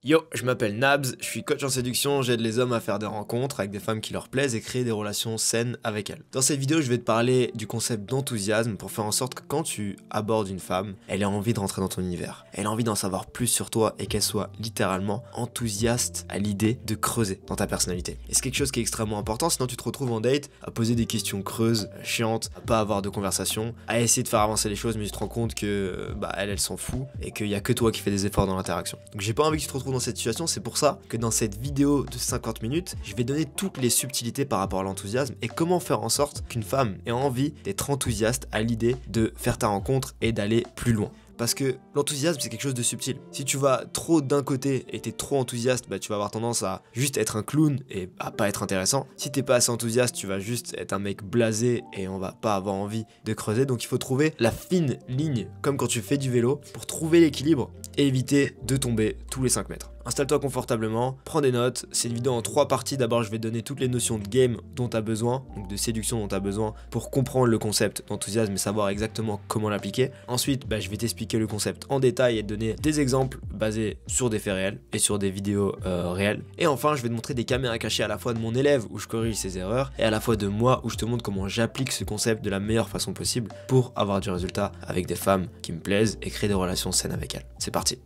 Yo, je m'appelle Nabs, je suis coach en séduction, j'aide les hommes à faire des rencontres avec des femmes qui leur plaisent et créer des relations saines avec elles. Dans cette vidéo, je vais te parler du concept d'enthousiasme pour faire en sorte que quand tu abordes une femme, elle ait envie de rentrer dans ton univers. Elle a envie d'en savoir plus sur toi et qu'elle soit littéralement enthousiaste à l'idée de creuser dans ta personnalité. Et c'est quelque chose qui est extrêmement important, sinon tu te retrouves en date à poser des questions creuses, chiantes, à pas avoir de conversation, à essayer de faire avancer les choses, mais tu te rends compte que elle s'en fout et qu'il y a que toi qui fais des efforts dans l'interaction. Donc j'ai pas envie que tu te retrouves dans cette situation, c'est pour ça que dans cette vidéo de 50 minutes, je vais donner toutes les subtilités par rapport à l'enthousiasme et comment faire en sorte qu'une femme ait envie d'être enthousiaste à l'idée de faire ta rencontre et d'aller plus loin. Parce que l'enthousiasme, c'est quelque chose de subtil. Si tu vas trop d'un côté et t'es trop enthousiaste, tu vas avoir tendance à juste être un clown et à pas être intéressant. Si t'es pas assez enthousiaste, tu vas juste être un mec blasé et on va pas avoir envie de creuser. Donc il faut trouver la fine ligne, comme quand tu fais du vélo, pour trouver l'équilibre et éviter de tomber tous les 5 mètres. Installe-toi confortablement, prends des notes, c'est une vidéo en 3 parties. D'abord je vais te donner toutes les notions de game dont tu as besoin, donc de séduction dont tu as besoin pour comprendre le concept d'enthousiasme et savoir exactement comment l'appliquer. Ensuite je vais t'expliquer le concept en détail et te donner des exemples basés sur des faits réels et sur des vidéos réelles. Et enfin je vais te montrer des caméras cachées à la fois de mon élève où je corrige ses erreurs et à la fois de moi où je te montre comment j'applique ce concept de la meilleure façon possible pour avoir du résultat avec des femmes qui me plaisent et créer des relations saines avec elles. C'est parti.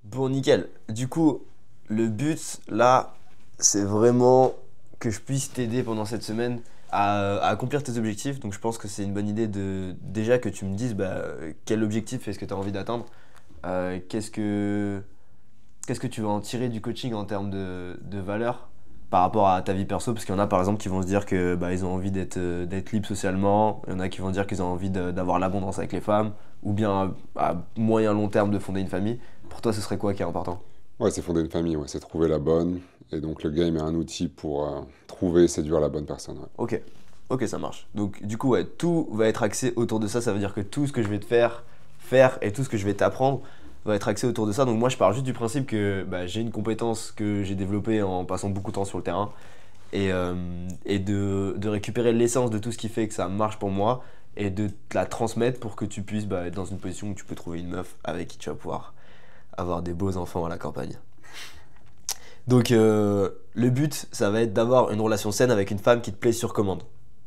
Bon, nickel. Du coup, le but là, c'est vraiment que je puisse t'aider pendant cette semaine à accomplir tes objectifs. Donc, je pense que c'est une bonne idée de déjà que tu me dises quel objectif est-ce que tu as envie d'atteindre. Qu'est-ce que tu vas en tirer du coaching en termes de valeur par rapport à ta vie perso, parce qu'il y en a par exemple qui vont se dire que ils ont envie d'être libres socialement, il y en a qui vont dire qu'ils ont envie d'avoir l'abondance avec les femmes, ou bien à moyen long terme de fonder une famille. Pour toi, ce serait quoi qui est important? Ouais, c'est fonder une famille, ouais, c'est trouver la bonne. Et donc le game est un outil pour trouver et séduire la bonne personne. Ouais. Ok, ça marche. Donc du coup, tout va être axé autour de ça. Ça veut dire que tout ce que je vais te faire et tout ce que je vais t'apprendre va être axé autour de ça. Donc moi, je pars juste du principe que j'ai une compétence que j'ai développée en passant beaucoup de temps sur le terrain et de récupérer l'essence de tout ce qui fait que ça marche pour moi et de te la transmettre pour que tu puisses être dans une position où tu peux trouver une meuf avec qui tu vas pouvoir avoir des beaux enfants à la campagne. Donc le but, ça va être d'avoir une relation saine avec une femme qui te plaît sur commande.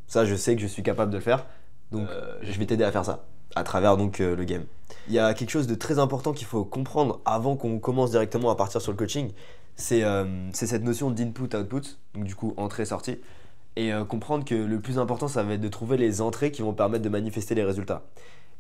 Ça, je sais que je suis capable de le faire, donc je vais t'aider à faire ça, à travers donc le game. Il y a quelque chose de très important qu'il faut comprendre avant qu'on commence directement à partir sur le coaching, c'est cette notion d'input-output, donc du coup entrée-sortie, et comprendre que le plus important, ça va être de trouver les entrées qui vont permettre de manifester les résultats.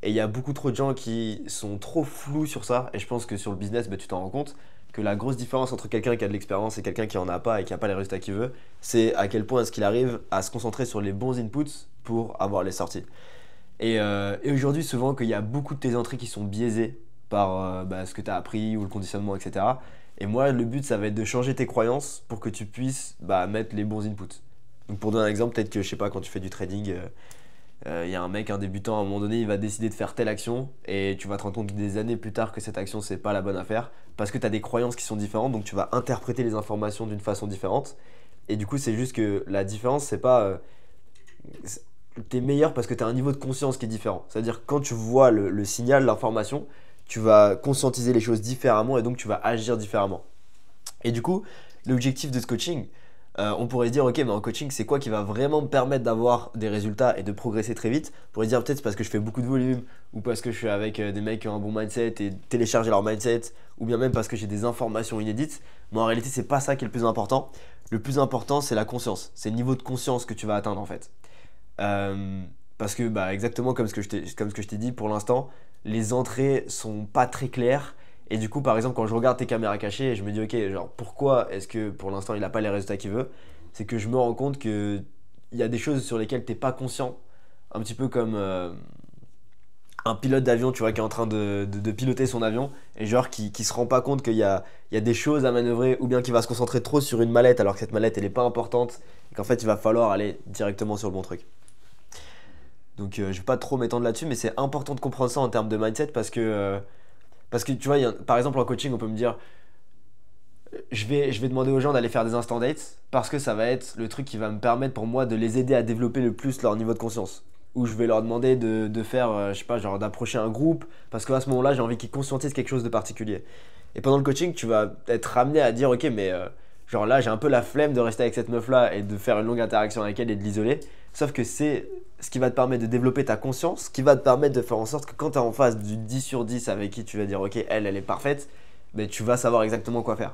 Et il y a beaucoup trop de gens qui sont trop flous sur ça, et je pense que sur le business, tu t'en rends compte, que la grosse différence entre quelqu'un qui a de l'expérience et quelqu'un qui en a pas et qui n'a pas les résultats qu'il veut, c'est à quel point est-ce qu'il arrive à se concentrer sur les bons inputs pour avoir les sorties. Et aujourd'hui, souvent, qu'il y a beaucoup de tes entrées qui sont biaisées par ce que tu as appris ou le conditionnement, etc. Et moi, le but, ça va être de changer tes croyances pour que tu puisses mettre les bons inputs. Donc pour donner un exemple, peut-être que, je sais pas, quand tu fais du trading, y a un mec, un débutant, à un moment donné, il va décider de faire telle action et tu vas te rendre compte des années plus tard que cette action, c'est pas la bonne à faire parce que tu as des croyances qui sont différentes, donc tu vas interpréter les informations d'une façon différente. Et du coup, c'est juste que la différence, c'est pas... t'es meilleur parce que tu as un niveau de conscience qui est différent. C'est-à-dire que quand tu vois le signal, l'information, tu vas conscientiser les choses différemment et donc tu vas agir différemment. Et du coup, l'objectif de ce coaching, on pourrait dire ok, mais en coaching, c'est quoi qui va vraiment me permettre d'avoir des résultats et de progresser très vite? On pourrait dire peut-être parce que je fais beaucoup de volume, ou parce que je suis avec des mecs qui ont un bon mindset et télécharger leur mindset, ou bien même parce que j'ai des informations inédites. Mais en réalité, c'est pas ça qui est le plus important. Le plus important, c'est la conscience. C'est le niveau de conscience que tu vas atteindre en fait. Parce que exactement comme ce que je t'ai dit, pour l'instant, les entrées sont pas très claires. Et du coup, par exemple, quand je regarde tes caméras cachées, je me dis ok, genre pourquoi est-ce que pour l'instant il n'a pas les résultats qu'il veut? C'est que je me rends compte qu'il y a des choses sur lesquelles tu n'es pas conscient. Un petit peu comme un pilote d'avion, tu vois, qui est en train de piloter son avion et genre qui se rend pas compte qu'il y a des choses à manœuvrer, ou bien qui va se concentrer trop sur une mallette alors que cette mallette elle est pas importante et qu'en fait il va falloir aller directement sur le bon truc. Donc je vais pas trop m'étendre là-dessus, mais c'est important de comprendre ça en termes de mindset parce que tu vois, par exemple en coaching, on peut me dire je vais demander aux gens d'aller faire des instant dates parce que ça va être le truc qui va me permettre pour moi de les aider à développer le plus leur niveau de conscience. Ou je vais leur demander de faire, je sais pas, genre d'approcher un groupe parce qu'à ce moment-là, j'ai envie qu'ils conscientisent quelque chose de particulier. Et pendant le coaching, tu vas être ramené à dire, ok, mais genre là, j'ai un peu la flemme de rester avec cette meuf-là et de faire une longue interaction avec elle et de l'isoler. Sauf que c'est ce qui va te permettre de développer ta conscience, ce qui va te permettre de faire en sorte que quand tu es en face du 10 sur 10 avec qui tu vas dire, ok, elle est parfaite, mais tu vas savoir exactement quoi faire.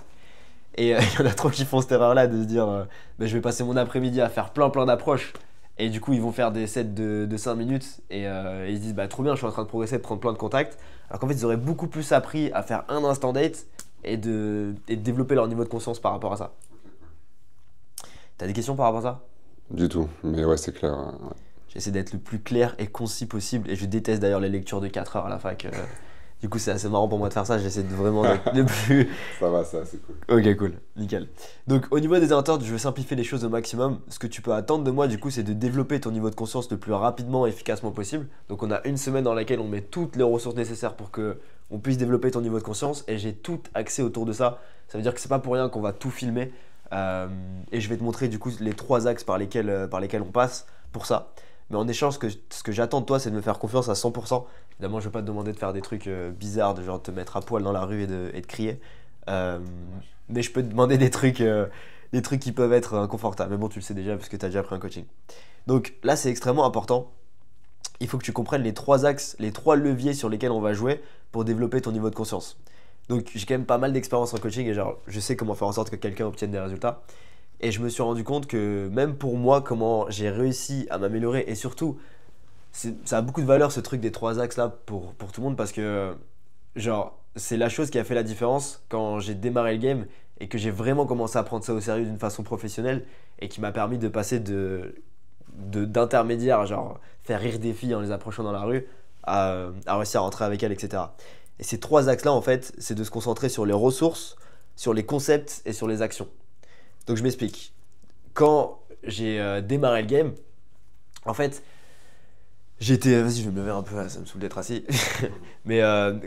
Et il y en a trop qui font cette erreur-là de se dire, je vais passer mon après-midi à faire plein d'approches. Et du coup, ils vont faire des sets de 5 minutes et ils se disent, trop bien, je suis en train de progresser, de prendre plein de contacts. Alors qu'en fait, ils auraient beaucoup plus appris à faire un instant date et de développer leur niveau de conscience par rapport à ça. T'as des questions par rapport à ça? Du tout, mais ouais, c'est clair. Ouais. J'essaie d'être le plus clair et concis possible et je déteste d'ailleurs les lectures de 4 heures à la fac. Du coup, c'est assez marrant pour moi de faire ça. J'essaie de vraiment d'être le plus. Ça va, ça, c'est cool. Ok, cool, nickel. Donc, au niveau des internes, je vais simplifier les choses au maximum. Ce que tu peux attendre de moi, du coup, c'est de développer ton niveau de conscience le plus rapidement et efficacement possible. Donc, on a une semaine dans laquelle on met toutes les ressources nécessaires pour que on puisse développer ton niveau de conscience et j'ai tout axé autour de ça. Ça veut dire que c'est pas pour rien qu'on va tout filmer. Et je vais te montrer du coup les 3 axes par lesquels on passe pour ça. Mais en échange, ce que j'attends de toi, c'est de me faire confiance à 100%. Évidemment, je ne vais pas te demander de faire des trucs bizarres, de genre te mettre à poil dans la rue et de crier. Mais je peux te demander des trucs qui peuvent être inconfortables. Mais bon, tu le sais déjà parce que tu as déjà pris un coaching. Donc là, c'est extrêmement important. Il faut que tu comprennes les 3 axes, les 3 leviers sur lesquels on va jouer pour développer ton niveau de conscience. Donc j'ai quand même pas mal d'expérience en coaching et genre je sais comment faire en sorte que quelqu'un obtienne des résultats. Et je me suis rendu compte que même pour moi, comment j'ai réussi à m'améliorer et surtout, ça a beaucoup de valeur ce truc des 3 axes là pour tout le monde parce que genre c'est la chose qui a fait la différence quand j'ai démarré le game et que j'ai vraiment commencé à prendre ça au sérieux d'une façon professionnelle et qui m'a permis de passer d'intermédiaire, genre faire rire des filles en les approchant dans la rue à réussir à rentrer avec elles, etc. Et ces 3 axes là en fait, c'est de se concentrer sur les ressources, sur les concepts et sur les actions. Donc je m'explique. Quand j'ai démarré le game, en fait, vas-y, je vais me lever un peu, là, ça me saoule d'être assis. Mais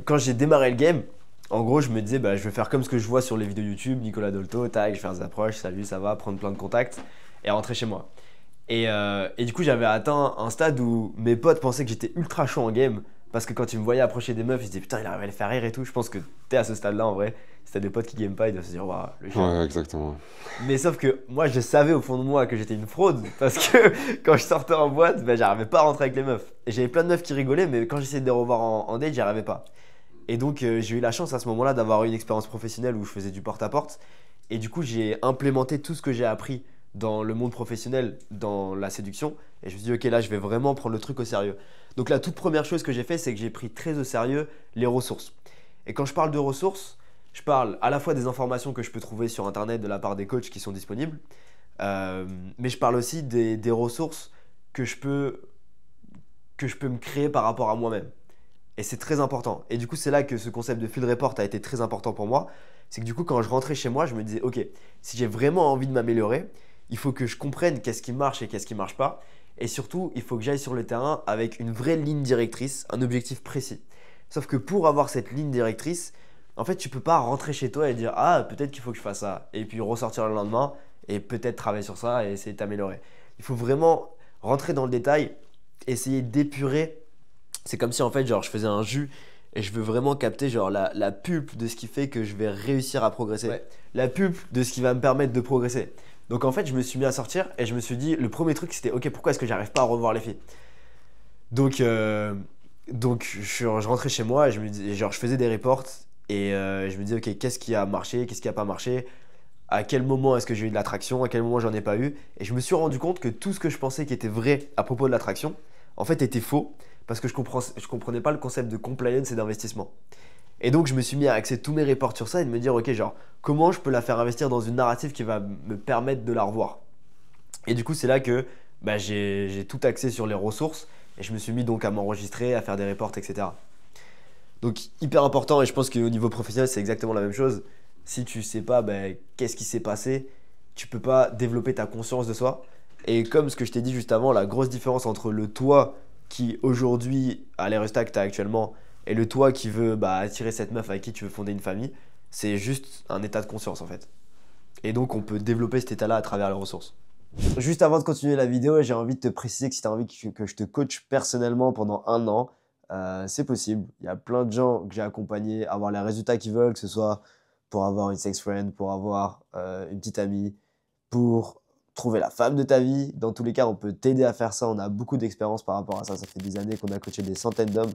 quand j'ai démarré le game, en gros, je me disais, je vais faire comme ce que je vois sur les vidéos YouTube, Nicolas Dolto, tac, je vais faire des approches, salut, ça va, prendre plein de contacts et rentrer chez moi. Et du coup, j'avais atteint un stade où mes potes pensaient que j'étais ultra chaud en game. Parce que quand ils me voyaient approcher des meufs, ils se disaient putain, il arrive à les faire rire et tout. Je pense que t'es à ce stade-là en vrai. Si t'as des potes qui game pas, ils doivent se dire waouh, le chien. Ouais, exactement. Mais sauf que moi, je savais au fond de moi que j'étais une fraude. Parce que quand je sortais en boîte, j'arrivais pas à rentrer avec les meufs. Et j'avais plein de meufs qui rigolaient, mais quand j'essayais de les revoir en date, j'y arrivais pas. Et donc, j'ai eu la chance à ce moment-là d'avoir eu une expérience professionnelle où je faisais du porte-à-porte. Et du coup, j'ai implémenté tout ce que j'ai appris dans le monde professionnel, dans la séduction. Et je me suis dit, ok, là, je vais vraiment prendre le truc au sérieux. Donc la toute première chose que j'ai fait, c'est que j'ai pris très au sérieux les ressources. Et quand je parle de ressources, je parle à la fois des informations que je peux trouver sur Internet de la part des coachs qui sont disponibles, mais je parle aussi des ressources que je peux me créer par rapport à moi-même. Et c'est très important. Et du coup, c'est là que ce concept de field report a été très important pour moi. C'est que du coup, quand je rentrais chez moi, je me disais, ok, si j'ai vraiment envie de m'améliorer, il faut que je comprenne qu'est-ce qui marche et qu'est-ce qui ne marche pas. Et surtout, il faut que j'aille sur le terrain avec une vraie ligne directrice, un objectif précis. Sauf que pour avoir cette ligne directrice, en fait, tu peux pas rentrer chez toi et dire « Ah, peut-être qu'il faut que je fasse ça » et puis ressortir le lendemain et peut-être travailler sur ça et essayer de t'améliorer. Il faut vraiment rentrer dans le détail, essayer d'épurer. C'est comme si en fait, genre, je faisais un jus et je veux vraiment capter genre la pulpe de ce qui fait que je vais réussir à progresser. Ouais. La pulpe de ce qui va me permettre de progresser. Donc en fait, je me suis mis à sortir et je me suis dit, le premier truc c'était ok, pourquoi est-ce que j'arrive pas à revoir les filles? Donc je rentrais chez moi et je faisais des reports et je me disais ok, qu'est-ce qui a marché, qu'est-ce qui a pas marché, à quel moment est-ce que j'ai eu de l'attraction, à quel moment j'en ai pas eu. Et je me suis rendu compte que tout ce que je pensais qui était vrai à propos de l'attraction, en fait était faux parce que je comprenais pas le concept de compliance et d'investissement. Et donc, je me suis mis à axer tous mes reports sur ça et de me dire, ok, genre, comment je peux la faire investir dans une narrative qui va me permettre de la revoir. Et du coup, c'est là que j'ai tout axé sur les ressources et je me suis mis donc à m'enregistrer, à faire des reports, etc. Donc, hyper important et je pense qu'au niveau professionnel, c'est exactement la même chose. Si tu sais pas qu'est-ce qui s'est passé, tu peux pas développer ta conscience de soi. Et comme ce que je t'ai dit juste avant, la grosse différence entre le toi qui aujourd'hui a les résultats que tu as actuellement et le toi qui veut attirer cette meuf avec qui tu veux fonder une famille, c'est juste un état de conscience en fait. Et donc on peut développer cet état-là à travers les ressources. Juste avant de continuer la vidéo, j'ai envie de te préciser que si tu as envie que je te coach personnellement pendant 1 an, C'est possible. Il y a plein de gens que j'ai accompagnés à avoir les résultats qu'ils veulent, que ce soit pour avoir une sex friend, pour avoir une petite amie, pour trouver la femme de ta vie. Dans tous les cas, on peut t'aider à faire ça. On a beaucoup d'expérience par rapport à ça. Ça fait des années qu'on a coaché des centaines d'hommes.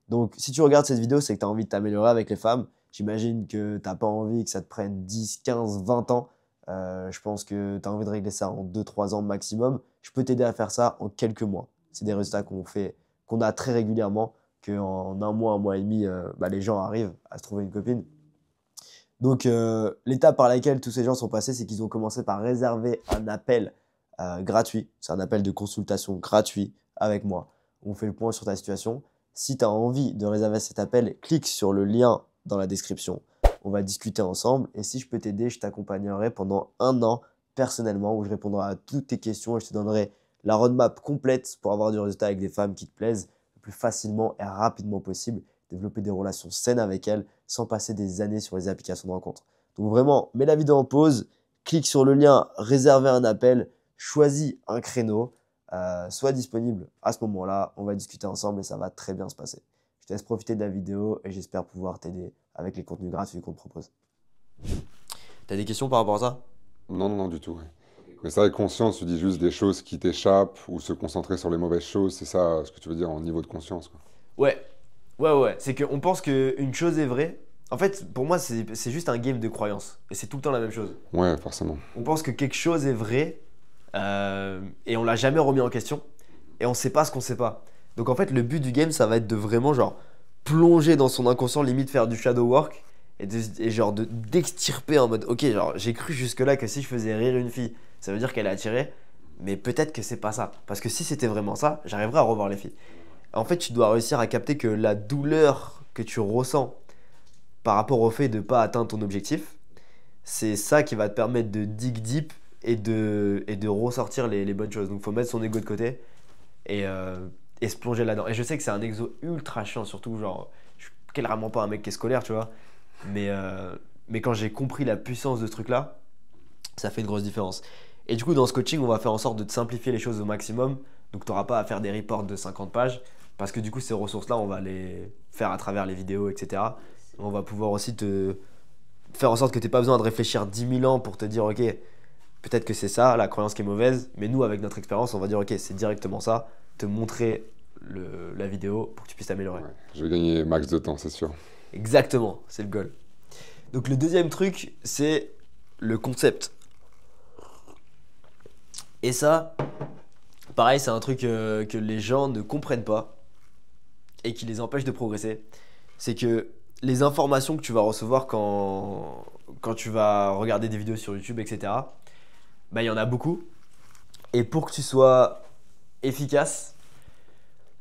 Donc, si tu regardes cette vidéo, c'est que tu as envie de t'améliorer avec les femmes. J'imagine que tu n'as pas envie que ça te prenne 10, 15, 20 ans. Je pense que tu as envie de régler ça en 2-3 ans maximum. Je peux t'aider à faire ça en quelques mois. C'est des résultats qu'on a très régulièrement, qu'en un mois et demi, les gens arrivent à se trouver une copine. Donc, l'étape par laquelle tous ces gens sont passés, c'est qu'ils ont commencé par réserver un appel gratuit. C'est un appel de consultation gratuit avec moi. On fait le point sur ta situation. Si tu as envie de réserver cet appel, clique sur le lien dans la description. On va discuter ensemble et si je peux t'aider, je t'accompagnerai pendant 1 an personnellement où je répondrai à toutes tes questions et je te donnerai la roadmap complète pour avoir du résultat avec des femmes qui te plaisent le plus facilement et rapidement possible. Développer des relations saines avec elles sans passer des années sur les applications de rencontre. Donc vraiment, mets la vidéo en pause, clique sur le lien, réserver un appel, choisis un créneau, sois disponible à ce moment-là, on va discuter ensemble et ça va très bien se passer. Je te laisse profiter de la vidéo et j'espère pouvoir t'aider avec les contenus gratuits qu'on te propose. T'as des questions par rapport à ça? Non, du tout. Ouais. Mais ça, avec conscience, tu dis juste des choses qui t'échappent ou se concentrer sur les mauvaises choses, c'est ça ce que tu veux dire en niveau de conscience, quoi. Ouais. C'est qu'on pense qu'une chose est vraie. En fait, pour moi, c'est juste un game de croyance. Et c'est tout le temps la même chose. Ouais, forcément. On pense que quelque chose est vrai et on l'a jamais remis en question. Et on sait pas ce qu'on sait pas. Donc en fait, le but du game, ça va être de vraiment genre plonger dans son inconscient, limite faire du shadow work et genre d'extirper en mode ok, genre j'ai cru jusque-là que si je faisais rire une fille, ça veut dire qu'elle est attirée. Mais peut-être que c'est pas ça. Parce que si c'était vraiment ça, j'arriverais à revoir les filles. En fait, tu dois réussir à capter que la douleur que tu ressens par rapport au fait de ne pas atteindre ton objectif, c'est ça qui va te permettre de dig deep et de ressortir les bonnes choses. Donc, il faut mettre son ego de côté et se plonger là-dedans. Et je sais que c'est un exo ultra chiant, surtout, genre, je suis clairement pas un mec qui est scolaire, tu vois. Mais quand j'ai compris la puissance de ce truc-là, ça fait une grosse différence. Et du coup, dans ce coaching, on va faire en sorte de te simplifier les choses au maximum. Donc, tu n'auras pas à faire des reports de 50 pages. Parce que du coup, ces ressources-là, on va les faire à travers les vidéos, etc. On va pouvoir aussi te faire en sorte que tu n'aies pas besoin de réfléchir 10 000 ans pour te dire, ok, peut-être que c'est ça, la croyance qui est mauvaise. Mais nous, avec notre expérience, on va dire, ok, c'est directement ça. Te montrer la vidéo pour que tu puisses t'améliorer. Ouais, je vais gagner max de temps, c'est sûr. Exactement, c'est le goal. Donc le deuxième truc, c'est le concept. Et ça, pareil, c'est un truc que les gens ne comprennent pas et qui les empêche de progresser. C'est que les informations que tu vas recevoir quand tu vas regarder des vidéos sur YouTube, etc., il y en a beaucoup. Et pour que tu sois efficace,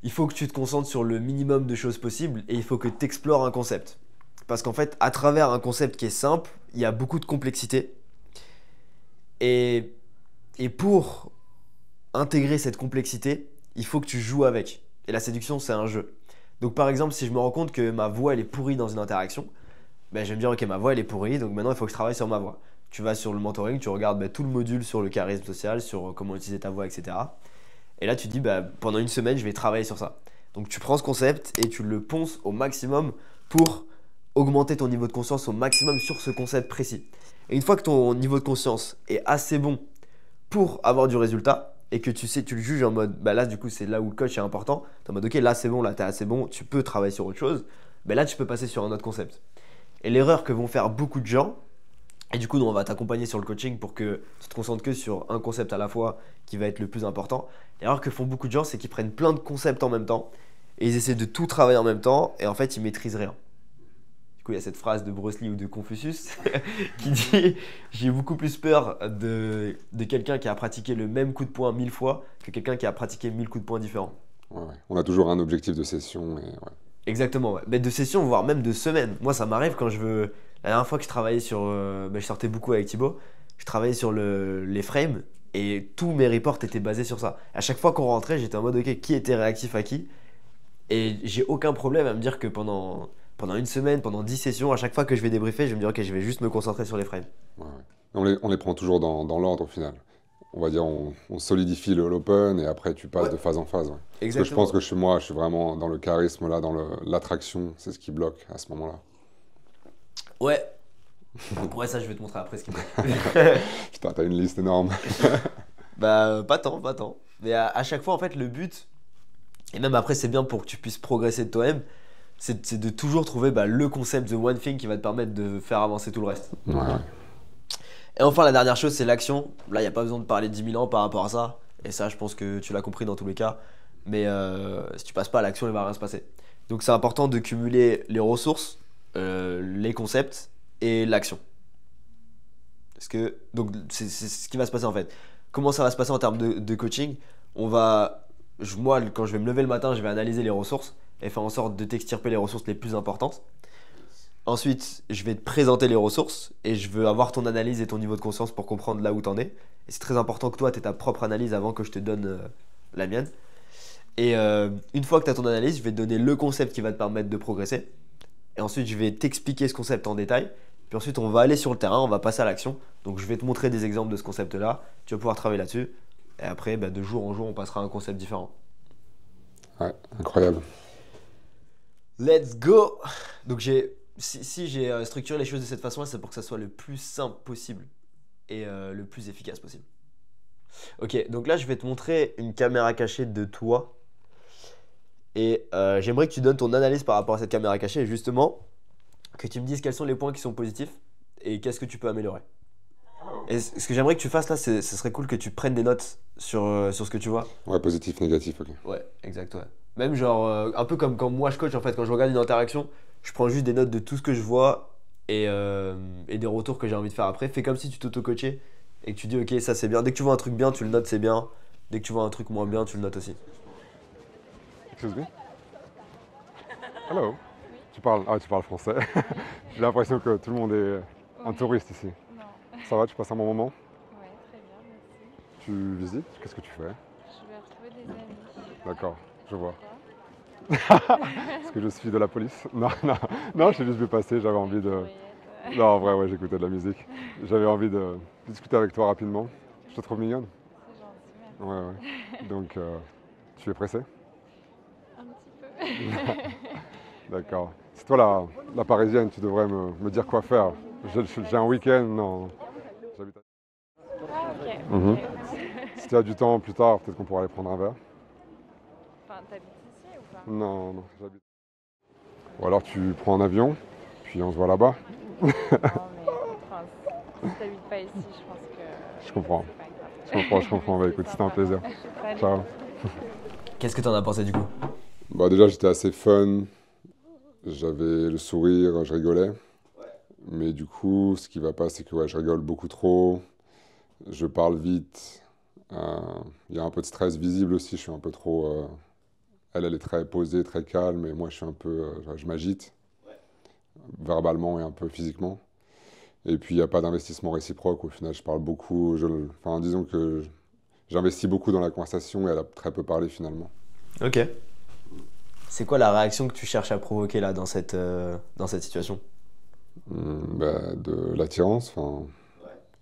il faut que tu te concentres sur le minimum de choses possibles et il faut que tu explores un concept. Parce qu'en fait, à travers un concept qui est simple, il y a beaucoup de complexité. Et pour intégrer cette complexité, il faut que tu joues avec. Et la séduction, c'est un jeu. Donc par exemple, si je me rends compte que ma voix elle est pourrie dans une interaction, je vais me dire ok, ma voix elle est pourrie, donc maintenant il faut que je travaille sur ma voix. Tu vas sur le mentoring, tu regardes tout le module sur le charisme social, sur comment utiliser ta voix, etc. Et là tu te dis pendant une semaine je vais travailler sur ça. Donc tu prends ce concept et tu le ponces au maximum pour augmenter ton niveau de conscience au maximum sur ce concept précis. Et une fois que ton niveau de conscience est assez bon pour avoir du résultat, et que tu le juges en mode, là du coup c'est là où le coach est important, tu es en mode ok là c'est bon, là t'es assez bon, tu peux travailler sur autre chose, là tu peux passer sur un autre concept. Et l'erreur que vont faire beaucoup de gens, et du coup on va t'accompagner sur le coaching pour que tu te concentres que sur un concept à la fois qui va être le plus important, l'erreur que font beaucoup de gens c'est qu'ils prennent plein de concepts en même temps, et ils essaient de tout travailler en même temps, et en fait ils maîtrisent rien. Du coup, il y a cette phrase de Bruce Lee ou de Confucius qui dit « J'ai beaucoup plus peur de quelqu'un qui a pratiqué le même coup de poing 1000 fois que quelqu'un qui a pratiqué 1000 coups de poing différents. » Ouais. On a toujours un objectif de session. Et ouais. Exactement, ouais. Mais de session, voire même de semaine. Moi, ça m'arrive quand je veux… La dernière fois que je travaillais sur… je sortais beaucoup avec Thibaut. Je travaillais sur les frames et tous mes reports étaient basés sur ça. À chaque fois qu'on rentrait, j'étais en mode « Ok, qui était réactif à qui ?» Et j'ai aucun problème à me dire que pendant une semaine, pendant 10 sessions, à chaque fois que je vais débriefer, je vais me dire ok, je vais juste me concentrer sur les frames. Ouais. On les prend toujours dans l'ordre au final. on va dire, on solidifie l'open et après tu passes Ouais, de phase en phase. Ouais. Parce que je pense exactement. que moi, je suis vraiment dans le charisme, là, dans l'attraction, c'est ce qui bloque à ce moment-là. Ouais. Ouais, ça, je vais te montrer après ce qui bloque. Putain, t'as une liste énorme. Bah, pas tant, pas tant. Mais à chaque fois, en fait, le but, et même après, c'est bien pour que tu puisses progresser de toi-même, c'est de toujours trouver bah, le concept, the one thing qui va te permettre de faire avancer tout le reste. Ouais, ouais. Et enfin, la dernière chose, c'est l'action. Là, il n'y a pas besoin de parler 10 000 ans par rapport à ça. Et ça, je pense que tu l'as compris dans tous les cas. Mais si tu passes pas à l'action, il va rien se passer. Donc, c'est important de cumuler les ressources, les concepts et l'action. Parce que, donc, c'est ce qui va se passer en fait. Comment ça va se passer en termes de coaching? On va, moi, quand je vais me lever le matin, je vais analyser les ressources et faire en sorte de t'extirper les ressources les plus importantes. Ensuite, je vais te présenter les ressources et je veux avoir ton analyse et ton niveau de conscience pour comprendre là où t'en es. Et c'est très important que toi, tu aies ta propre analyse avant que je te donne la mienne. Et une fois que tu as ton analyse, je vais te donner le concept qui va te permettre de progresser. Et ensuite, je vais t'expliquer ce concept en détail. Puis ensuite, on va aller sur le terrain, on va passer à l'action. Donc, je vais te montrer des exemples de ce concept-là. Tu vas pouvoir travailler là-dessus. Et après, bah, de jour en jour, on passera à un concept différent. Ouais, incroyable. Let's go! Donc, si j'ai structuré les choses de cette façon-là, c'est pour que ça soit le plus simple possible et le plus efficace possible. Ok, donc là, je vais te montrer une caméra cachée de toi. Et j'aimerais que tu donnes ton analyse par rapport à cette caméra cachée et justement que tu me dises quels sont les points qui sont positifs et qu'est-ce que tu peux améliorer. Et ce que j'aimerais que tu fasses là, ce serait cool que tu prennes des notes sur ce que tu vois. Ouais, positif, négatif, ok. Ouais, exact, ouais. Même genre, un peu comme quand moi je coach en fait, quand je regarde une interaction, je prends juste des notes de tout ce que je vois et des retours que j'ai envie de faire après. Fais comme si tu t'auto-coachais et que tu dis ok, ça c'est bien. Dès que tu vois un truc bien, tu le notes, c'est bien. Dès que tu vois un truc moins bien, tu le notes aussi. Excuse me? Hello. Tu parles français. J'ai l'impression que tout le monde est un Oui, touriste ici. non. Ça va, tu passes un bon moment? Ouais, très bien, merci. Tu visites? Qu'est-ce que tu fais? Je vais retrouver des amis. D'accord, je vois. Pourquoi? Est-ce que je suis de la police? Non, non, non, j'ai juste vu passer, j'avais envie de... Fourriette. Non, en vrai, ouais, j'écoutais de la musique. J'avais envie de discuter avec toi rapidement. Je te trouve mignonne. C'est gentil, merci. Ouais, ouais. Donc, tu es pressé? Un petit peu. D'accord. C'est toi la parisienne, tu devrais me dire quoi faire. J'ai un week-end, non. J'habite à... Ah, ok. Mhm. Ok, écoute. Si tu as du temps plus tard, peut-être qu'on pourra aller prendre un verre. Enfin, t'habites ici ou pas? Non, non, j'habite. Ou alors tu prends un avion, puis on se voit là-bas. Non, mais écoute, enfin, si t'habites pas ici, je pense que Je comprends. c'est pas grave. Je comprends. Bah Mais écoute, c'est c'était un sympa. plaisir. Salut. Ciao. Qu'est-ce que t'en as pensé du coup? Bah déjà, j'étais assez fun. J'avais le sourire, je rigolais. Mais du coup, ce qui va pas, c'est que ouais, je rigole beaucoup trop. Je parle vite. Euh, Il y a un peu de stress visible aussi. Je suis un peu trop. Elle est très posée, très calme. Et moi, je suis un peu. Je m'agite verbalement et un peu physiquement. Et puis, il n'y a pas d'investissement réciproque. Au final, je parle beaucoup. Enfin, disons que j'investis beaucoup dans la conversation et elle a très peu parlé finalement. Ok. C'est quoi la réaction que tu cherches à provoquer là dans cette situation? Bah, de l'attirance, enfin,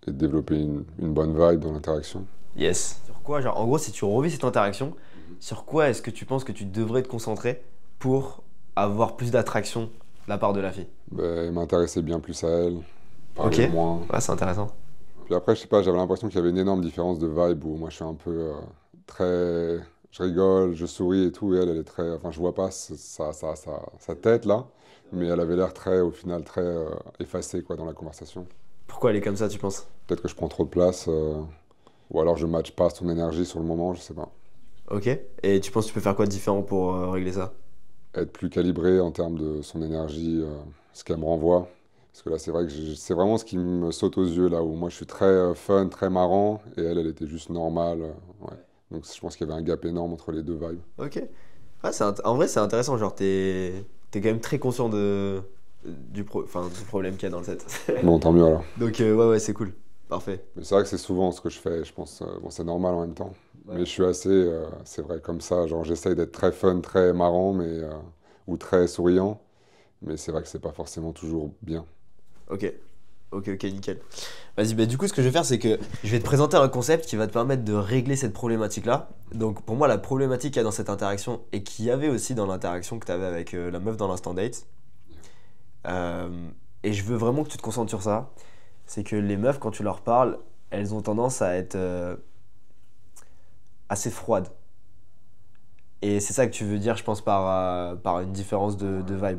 et de développer une bonne vibe dans l'interaction. Yes. Sur quoi, genre, en gros, si tu revis cette interaction, sur quoi est-ce que tu penses que tu devrais te concentrer pour avoir plus d'attraction de la part de la fille? Bah, m'intéresser bien plus à elle, Ok. parler moins. Ouais, c'est intéressant. Puis après, je sais pas, j'avais l'impression qu'il y avait une énorme différence de vibe où moi je suis un peu très. Je rigole, je souris et tout, et elle est très. Enfin, je vois pas sa tête là, mais elle avait l'air très, au final, très effacée quoi, dans la conversation. Pourquoi elle est comme ça, tu penses? Peut-être que je prends trop de place, ou alors je match pas son énergie sur le moment, je sais pas. Ok. Et tu penses que tu peux faire quoi de différent pour régler ça? Être plus calibré en termes de son énergie, ce qu'elle me renvoie. Parce que là, c'est vrai que c'est vraiment ce qui me saute aux yeux, là où moi je suis très fun, très marrant, et elle était juste normale. Ouais. Donc je pense qu'il y avait un gap énorme entre les deux vibes. Ok. Ah, en vrai, c'est intéressant. Genre, t'es quand même très conscient du problème qu'il y a dans le set. Bon, tant mieux alors. Donc, ouais, c'est cool. Parfait. Mais c'est vrai que c'est souvent ce que je fais, je pense. Bon, c'est normal en même temps. Ouais. Mais je suis assez, c'est vrai, comme ça. Genre, j'essaye d'être très fun, très marrant, ou très souriant. Mais c'est vrai que c'est pas forcément toujours bien. Ok. Ok, nickel. Vas-y, bah du coup, ce que je vais faire, c'est que je vais te présenter un concept qui va te permettre de régler cette problématique-là. Donc, pour moi, la problématique qu'il y a dans cette interaction et qu'il y avait aussi dans l'interaction que tu avais avec la meuf dans l'instant date, euh, et je veux vraiment que tu te concentres sur ça, c'est que les meufs, quand tu leur parles, elles ont tendance à être assez froides. Et c'est ça que tu veux dire, je pense, par une différence de vibe.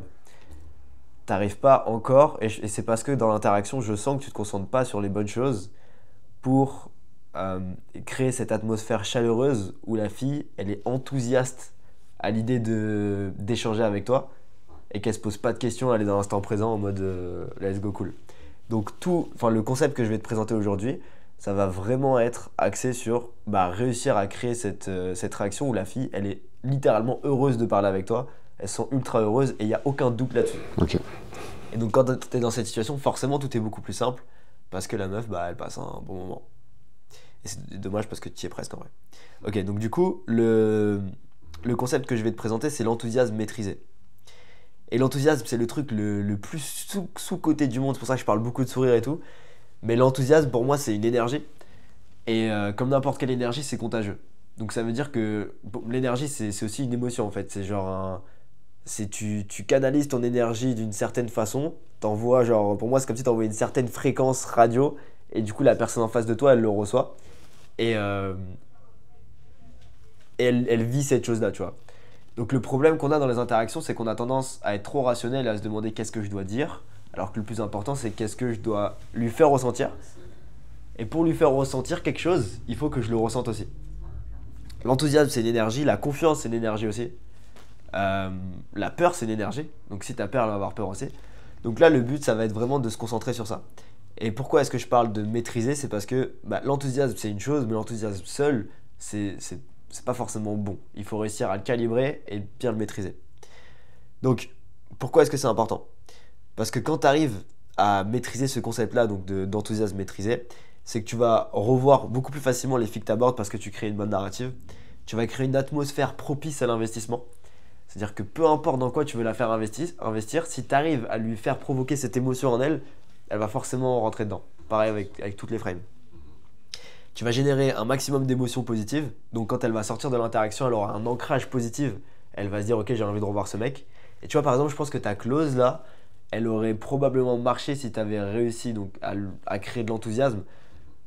T'arrives pas encore, et c'est parce que dans l'interaction, je sens que tu te concentres pas sur les bonnes choses pour euh, créer cette atmosphère chaleureuse où la fille, elle est enthousiaste à l'idée d'échanger avec toi et qu'elle se pose pas de questions, elle est dans l'instant présent en mode let's go cool. Donc le concept que je vais te présenter aujourd'hui, ça va vraiment être axé sur réussir à créer cette réaction où la fille, elle est littéralement heureuse de parler avec toi, elles sont ultra heureuses et il n'y a aucun doute là-dessus. Ok. Et donc quand tu es dans cette situation, forcément tout est beaucoup plus simple parce que la meuf, elle passe un bon moment. Et c'est dommage parce que tu y es presque en vrai. Ok, donc du coup, le concept que je vais te présenter, c'est l'enthousiasme maîtrisé. Et l'enthousiasme, c'est le truc le plus sous-coté du monde, c'est pour ça que je parle beaucoup de sourire et tout. Mais l'enthousiasme, pour moi, c'est une énergie. Et comme n'importe quelle énergie, c'est contagieux. Donc ça veut dire que l'énergie, c'est aussi une émotion en fait. C'est genre tu canalises ton énergie d'une certaine façon. T'envoies, genre, pour moi, c'est comme si t'envoyais une certaine fréquence radio. Et du coup, la personne en face de toi, elle le reçoit. Et, elle vit cette chose-là, tu vois. Donc le problème qu'on a dans les interactions, c'est qu'on a tendance à être trop rationnel et à se demander qu'est-ce que je dois dire. Alors que le plus important, c'est qu'est-ce que je dois lui faire ressentir. Et pour lui faire ressentir quelque chose, il faut que je le ressente aussi. L'enthousiasme, c'est l'énergie. La confiance, c'est l'énergie aussi. La peur, c'est l'énergie. Donc si tu as peur, elle va avoir peur aussi. Donc là, le but, ça va être vraiment de se concentrer sur ça. Et pourquoi est-ce que je parle de maîtriser? C'est parce que l'enthousiasme, c'est une chose, mais l'enthousiasme seul, c'est pas forcément bon. Il faut réussir à le calibrer et bien le maîtriser. Donc, pourquoi est-ce que c'est important? Parce que quand tu arrives à maîtriser ce concept-là, donc d'enthousiasme maîtrisé, c'est que tu vas revoir beaucoup plus facilement les filles que tu abordes parce que tu crées une bonne narrative. Tu vas créer une atmosphère propice à l'investissement. C'est-à-dire que peu importe dans quoi tu veux la faire investir, si tu arrives à lui faire provoquer cette émotion en elle, elle va forcément rentrer dedans. Pareil avec toutes les frames. Tu vas générer un maximum d'émotions positives. Donc quand elle va sortir de l'interaction, elle aura un ancrage positif. Elle va se dire ok, j'ai envie de revoir ce mec. Et tu vois, par exemple, je pense que ta clause là, elle aurait probablement marché si tu avais réussi donc, à créer de l'enthousiasme.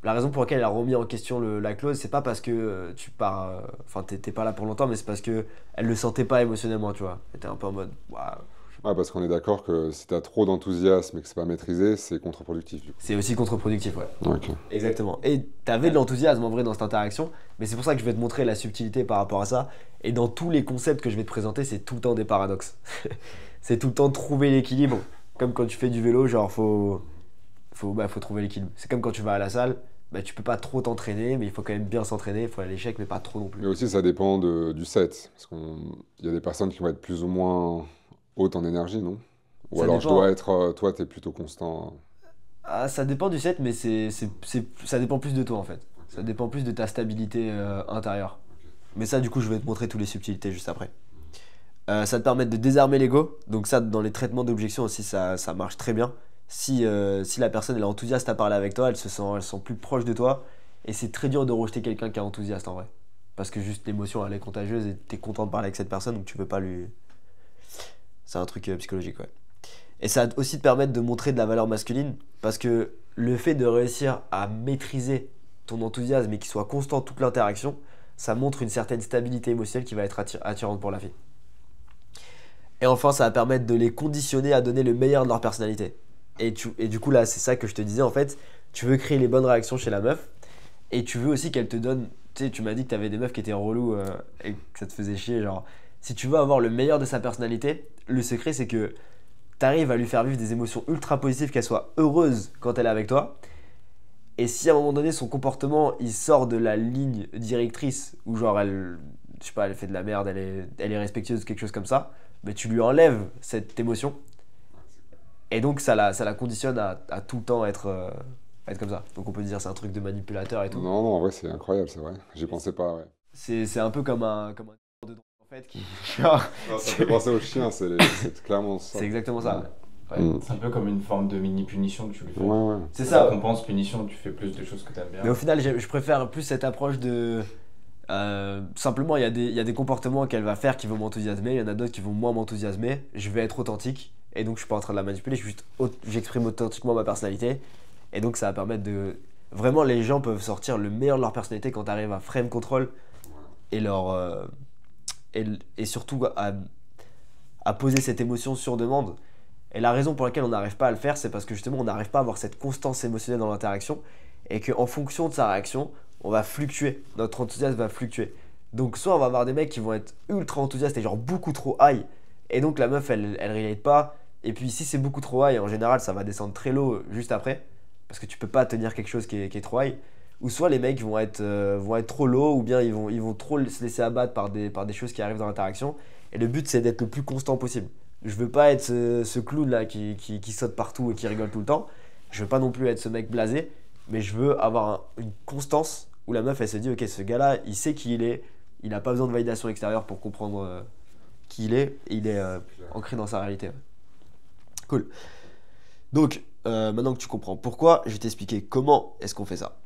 La raison pour laquelle elle a remis en question la clause, c'est pas parce que tu pars. Enfin, t'es pas là pour longtemps, mais c'est parce que elle le sentait pas émotionnellement, tu vois. Elle était un peu en mode. Waouh. Ouais, parce qu'on est d'accord que si t'as trop d'enthousiasme et que c'est pas maîtrisé, c'est contre-productif. Du coup. C'est aussi contre-productif, ouais. Ok. Exactement. Et t'avais de l'enthousiasme en vrai dans cette interaction, mais c'est pour ça que je vais te montrer la subtilité par rapport à ça. Et dans tous les concepts que je vais te présenter, c'est tout le temps des paradoxes. C'est tout le temps trouver l'équilibre. Comme quand tu fais du vélo, genre faut trouver l'équilibre. C'est comme quand tu vas à la salle. Tu peux pas trop t'entraîner, mais il faut quand même bien s'entraîner. Il faut aller à l'échec, mais pas trop non plus. Mais aussi, ça dépend du set. Parce qu'il y a des personnes qui vont être plus ou moins hautes en énergie, non? Ou Ça alors dépend. je dois être. Toi, t'es plutôt constant. Ah, ça dépend du set, mais ça dépend plus de toi en fait. Ça dépend plus de ta stabilité intérieure. Mais ça, du coup, je vais te montrer toutes les subtilités juste après. Ça te permet de désarmer l'ego. Donc ça, dans les traitements d'objection aussi, ça marche très bien. Si la personne elle est enthousiaste à parler avec toi, elle se sent plus proche de toi. Et c'est très dur de rejeter quelqu'un qui est enthousiaste en vrai. Parce que juste l'émotion, elle est contagieuse et t'es content de parler avec cette personne, donc tu veux pas lui... C'est un truc psychologique, ouais. Et ça va aussi te permettre de montrer de la valeur masculine. Parce que le fait de réussir à maîtriser ton enthousiasme et qu'il soit constant toute l'interaction, ça montre une certaine stabilité émotionnelle qui va être attirante pour la fille. Et enfin, ça va permettre de les conditionner à donner le meilleur de leur personnalité. Et du coup, là, c'est ça que je te disais, en fait. Tu veux créer les bonnes réactions chez la meuf. Et tu veux aussi qu'elle te donne... Tu sais, tu m'as dit que tu avais des meufs qui étaient relous et que ça te faisait chier. Genre, si tu veux avoir le meilleur de sa personnalité, le secret, c'est que tu arrives à lui faire vivre des émotions ultra positives, qu'elle soit heureuse quand elle est avec toi. Et si à un moment donné, son comportement, il sort de la ligne directrice, où genre, elle fait de la merde, elle est respectueuse, quelque chose comme ça, tu lui enlèves cette émotion. Et donc ça la conditionne à tout le temps être comme ça. Donc on peut dire c'est un truc de manipulateur et tout. Non, en vrai, c'est incroyable, c'est vrai. J'y pensais pas, ouais. C'est un peu comme un de drogue en fait qui genre, Non, ça me fait penser aux chiens, c'est clairement ça. c'est exactement ça. Ouais. Ouais. Ouais, Mm. c'est un peu comme une forme de mini punition que tu lui fais. Ouais. C'est ça. Récompense, punition, tu fais plus de choses que t'aimes bien. Mais au final, je préfère plus cette approche de. Simplement, il y a des comportements qu'elle va faire qui vont m'enthousiasmer, il y en a d'autres qui vont moins m'enthousiasmer. Je vais être authentique et donc je suis pas en train de la manipuler, j'exprime authentiquement ma personnalité et donc ça va permettre de. Vraiment, les gens peuvent sortir le meilleur de leur personnalité quand tu arrives à frame control et et surtout à poser cette émotion sur demande. Et la raison pour laquelle on n'arrive pas à le faire, c'est parce que justement on n'arrive pas à avoir cette constance émotionnelle dans l'interaction et qu'en fonction de sa réaction, on va fluctuer, notre enthousiasme va fluctuer. Donc soit on va avoir des mecs qui vont être ultra enthousiastes et genre beaucoup trop high, et donc la meuf elle relate pas, et puis si c'est beaucoup trop high, en général ça va descendre très low juste après, parce que tu peux pas tenir quelque chose qui est trop high, ou soit les mecs vont être trop low, ou bien ils vont trop se laisser abattre par des choses qui arrivent dans l'interaction, et le but c'est d'être le plus constant possible. Je veux pas être ce clown là qui saute partout et qui rigole tout le temps, je veux pas non plus être ce mec blasé, mais je veux avoir une constance où la meuf elle se dit ok, ce gars là il sait qui il est, il n'a pas besoin de validation extérieure pour comprendre qui il est, et il est ancré dans sa réalité. Cool. Donc maintenant que tu comprends pourquoi, je vais t'expliquer comment est-ce qu'on fait ça.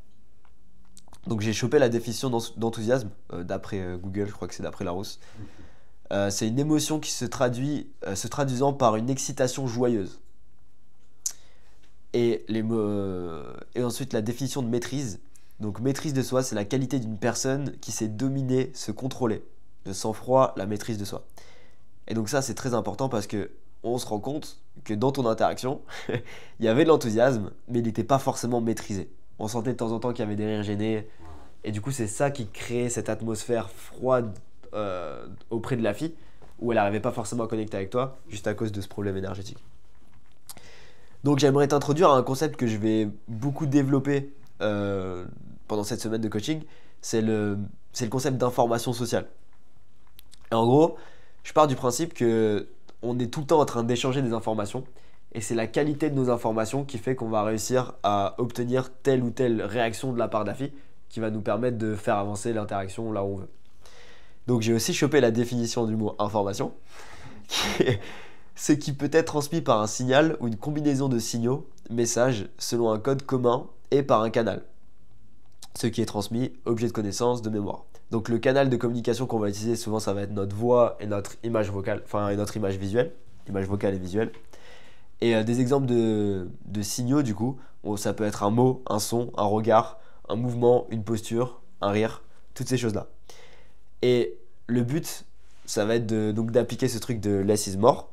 Donc j'ai chopé la définition d'enthousiasme d'après Google, je crois que c'est d'après Larousse. C'est une émotion qui se traduisant par une excitation joyeuse. Et ensuite la définition de maîtrise. Donc maîtrise de soi, c'est la qualité d'une personne qui sait dominer, se contrôler. Le sang-froid, la maîtrise de soi. Et donc ça c'est très important parce que on se rend compte que dans ton interaction, il y avait de l'enthousiasme, mais il n'était pas forcément maîtrisé. On sentait de temps en temps qu'il y avait des rires gênés. Et du coup c'est ça qui créait cette atmosphère froide auprès de la fille, où elle n'arrivait pas forcément à connecter avec toi, juste à cause de ce problème énergétique. Donc j'aimerais t'introduire à un concept que je vais beaucoup développer pendant cette semaine de coaching, c'est le concept d'information sociale. Et en gros, je pars du principe que on est tout le temps en train d'échanger des informations, et c'est la qualité de nos informations qui fait qu'on va réussir à obtenir telle ou telle réaction de la part de la fille qui va nous permettre de faire avancer l'interaction là où on veut. Donc j'ai aussi chopé la définition du mot information, ce qui peut être transmis par un signal ou une combinaison de signaux, messages, selon un code commun et par un canal. Ce qui est transmis, objet de connaissance, de mémoire. Donc le canal de communication qu'on va utiliser, souvent ça va être notre voix et notre image vocale, enfin et notre image visuelle, image vocale et visuelle. Et des exemples de signaux du coup, ça peut être un mot, un son, un regard, un mouvement, une posture, un rire, toutes ces choses-là. Et le but, ça va être donc d'appliquer ce truc de less is more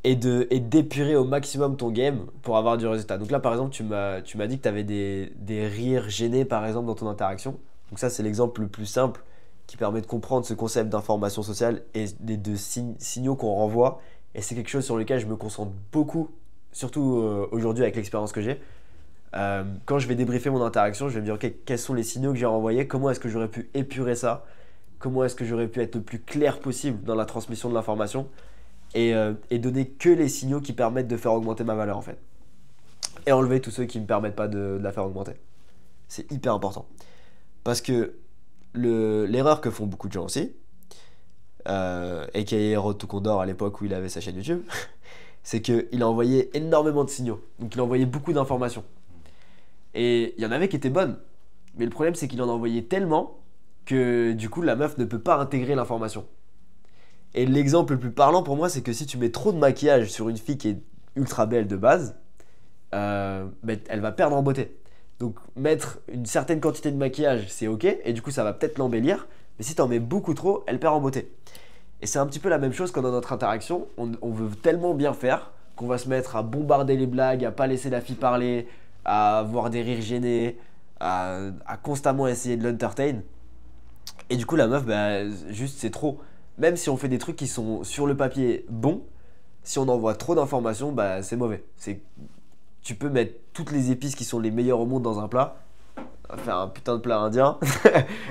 et d'épurer au maximum ton game pour avoir du résultat. Donc là, par exemple, tu m'as dit que tu avais des rires gênés, par exemple, dans ton interaction. Donc ça, c'est l'exemple le plus simple qui permet de comprendre ce concept d'information sociale et de signaux qu'on renvoie. Et c'est quelque chose sur lequel je me concentre beaucoup, surtout aujourd'hui avec l'expérience que j'ai. Quand je vais débriefer mon interaction, je vais me dire ok, quels sont les signaux que j'ai renvoyés, comment est-ce que j'aurais pu épurer ça, comment est-ce que j'aurais pu être le plus clair possible dans la transmission de l'information et donner que les signaux qui permettent de faire augmenter ma valeur en fait, et enlever tous ceux qui ne me permettent pas de la faire augmenter. C'est hyper important parce que l'erreur que font beaucoup de gens aussi, aka Road to Condor à l'époque où il avait sa chaîne YouTube, c'est qu'il a envoyé énormément de signaux, donc il a envoyé beaucoup d'informations. Et il y en avait qui étaient bonnes, mais le problème c'est qu'il en a envoyé tellement que du coup la meuf ne peut pas intégrer l'information. Et l'exemple le plus parlant pour moi, c'est que si tu mets trop de maquillage sur une fille qui est ultra belle de base, elle va perdre en beauté. Donc mettre une certaine quantité de maquillage c'est ok, et du coup ça va peut-être l'embellir, mais si t'en mets beaucoup trop, elle perd en beauté. Et c'est un petit peu la même chose quand dans notre interaction, on veut tellement bien faire qu'on va se mettre à bombarder les blagues, à pas laisser la fille parler, à avoir des rires gênés, à constamment essayer de l'entertain. Et du coup la meuf, juste c'est trop. Même si on fait des trucs qui sont sur le papier bons, si on envoie trop d'informations, c'est mauvais. Tu peux mettre toutes les épices qui sont les meilleures au monde dans un plat, faire un putain de plat indien,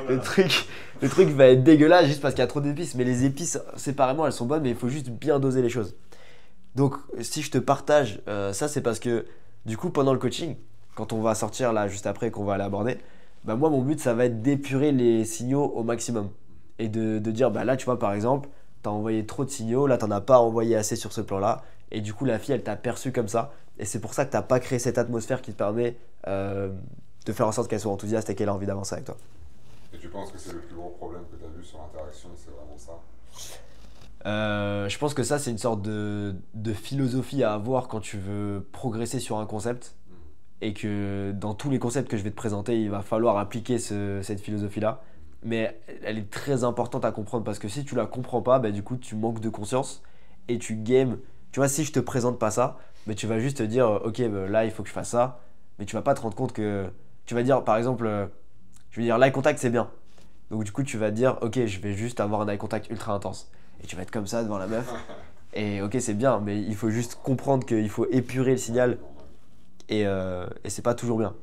le truc va être dégueulasse juste parce qu'il y a trop d'épices. Mais les épices séparément elles sont bonnes, mais il faut juste bien doser les choses. Donc si je te partage ça, c'est parce que du coup pendant le coaching, quand on va sortir là juste après qu'on va aller aborder, moi mon but ça va être d'épurer les signaux au maximum. Et de dire là tu vois par exemple, t'as envoyé trop de signaux, là t'en as pas envoyé assez sur ce plan là, Et du coup, la fille, elle t'a perçu comme ça. Et c'est pour ça que t'as pas créé cette atmosphère qui te permet de faire en sorte qu'elle soit enthousiaste et qu'elle ait envie d'avancer avec toi. Et tu penses que c'est le plus gros problème que tu as vu sur l'interaction, c'est vraiment ça? Je pense que ça, c'est une sorte de philosophie à avoir quand tu veux progresser sur un concept. Et que dans tous les concepts que je vais te présenter, il va falloir appliquer cette philosophie-là. Mais elle est très importante à comprendre parce que si tu la comprends pas, bah, du coup, tu manques de conscience et tu games. Tu vois, si je te présente pas ça, mais tu vas juste te dire, ok, bah, là, il faut que je fasse ça. Mais tu vas pas te rendre compte que. Tu vas dire, par exemple, je vais dire, l'eye contact, c'est bien. Donc, du coup, tu vas dire, ok, je vais juste avoir un eye contact ultra intense. Et tu vas être comme ça devant la meuf. Et ok, c'est bien, mais il faut juste comprendre qu'il faut épurer le signal. Et c'est pas toujours bien.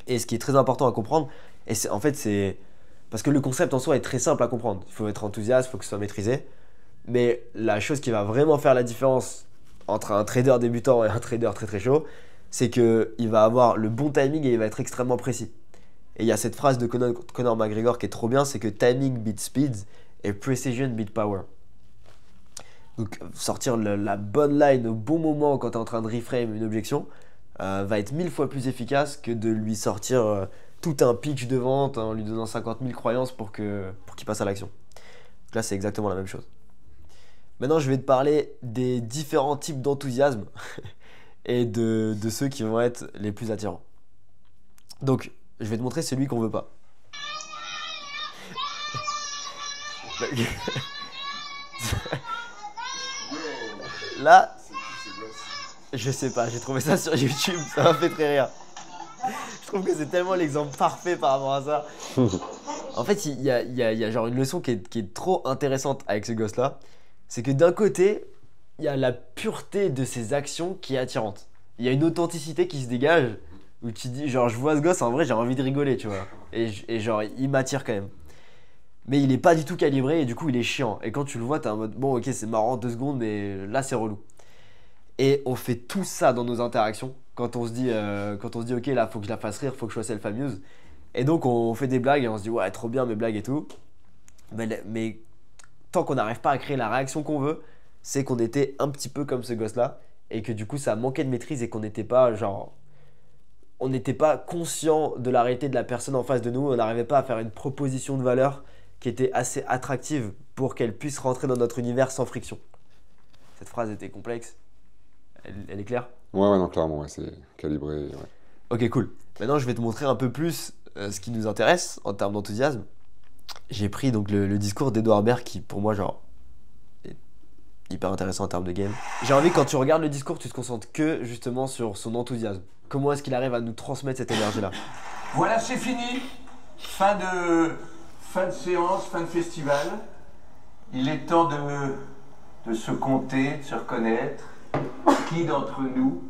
Et ce qui est très important à comprendre, et en fait, c'est. Parce que le concept en soi est très simple à comprendre. Il faut être enthousiaste, il faut que ce soit maîtrisé. Mais la chose qui va vraiment faire la différence entre un trader débutant et un trader très très chaud, c'est qu'il va avoir le bon timing et il va être extrêmement précis. Et il y a cette phrase de Conor McGregor qui est trop bien, c'est que timing beat speed et precision beat power. Donc sortir la bonne line au bon moment quand tu es en train de reframe une objection va être 1000 fois plus efficace que de lui sortir tout un pitch de vente en lui donnant 50 000 croyances pour qu'il passe à l'action. Donc là, c'est exactement la même chose. Maintenant, je vais te parler des différents types d'enthousiasme et de ceux qui vont être les plus attirants. Donc, je vais te montrer celui qu'on veut pas. Là, je sais pas, j'ai trouvé ça sur YouTube, ça m'a fait très rire. Je trouve que c'est tellement l'exemple parfait par rapport à ça. En fait, il y a genre une leçon qui est trop intéressante avec ce gosse-là. C'est que d'un côté, il y a la pureté de ses actions qui est attirante. Il y a une authenticité qui se dégage où tu dis, genre, je vois ce gosse, en vrai, j'ai envie de rigoler, tu vois. Et genre, il m'attire quand même. Mais il est pas du tout calibré et du coup, il est chiant. Et quand tu le vois, t'es en mode, bon, ok, c'est marrant 2 secondes, mais là, c'est relou. Et on fait tout ça dans nos interactions. Quand on se dit, ok, là, faut que je la fasse rire, faut que je sois self-amuse. Et donc, on fait des blagues et on se dit, ouais, trop bien mes blagues et tout. Mais tant qu'on n'arrive pas à créer la réaction qu'on veut, c'est qu'on était un petit peu comme ce gosse-là. Et que du coup, ça manquait de maîtrise et qu'on n'était pas, genre. On n'était pas conscient de la réalité de la personne en face de nous. On n'arrivait pas à faire une proposition de valeur qui était assez attractive pour qu'elle puisse rentrer dans notre univers sans friction. Cette phrase était complexe. Elle est claire ? Ouais, non, clairement, ouais, c'est calibré. Ouais. Ok, cool. Maintenant, je vais te montrer un peu plus ce qui nous intéresse en termes d'enthousiasme. J'ai pris donc le discours d'Edouard Baird qui, pour moi, genre, est hyper intéressant en termes de game. J'ai envie que quand tu regardes le discours, tu te concentres que justement sur son enthousiasme. Comment est-ce qu'il arrive à nous transmettre cette énergie-là ? Voilà, c'est fini. Fin de séance, fin de festival. Il est temps de se compter, de se reconnaître. Qui d'entre nous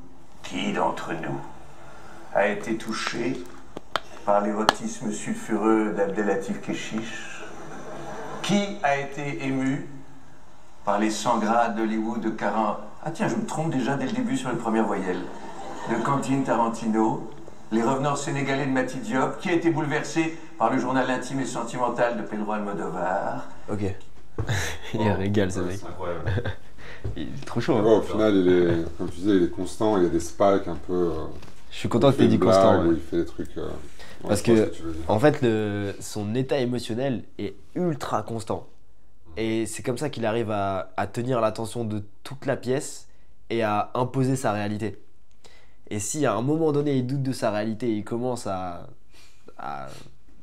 a été touché par l'érotisme sulfureux d'Abdelatif Keshish? Qui a été ému par les 100 grades d'Hollywood de Karan? Ah tiens, je me trompe déjà dès le début sur les premières voyelles. De Quentin Tarantino, Les Revenants sénégalais de Mati Diop, qui a été bouleversé par le journal intime et sentimental de Pedro Almodovar. Ok. Il régale ce mec. C'est incroyable. Il est trop chaud. Ouais, Hein. au final, il est, comme tu disais, il est constant, il y a des spikes un peu. Je suis content que tu aies il fait dit une blague constant. où Ouais. il fait des trucs. Ouais, Parce je vois que, ce tu veux dire. en fait, son état émotionnel est ultra constant. Et c'est comme ça qu'il arrive à tenir l'attention de toute la pièce et à imposer sa réalité. Et si à un moment donné, il doute de sa réalité et il commence à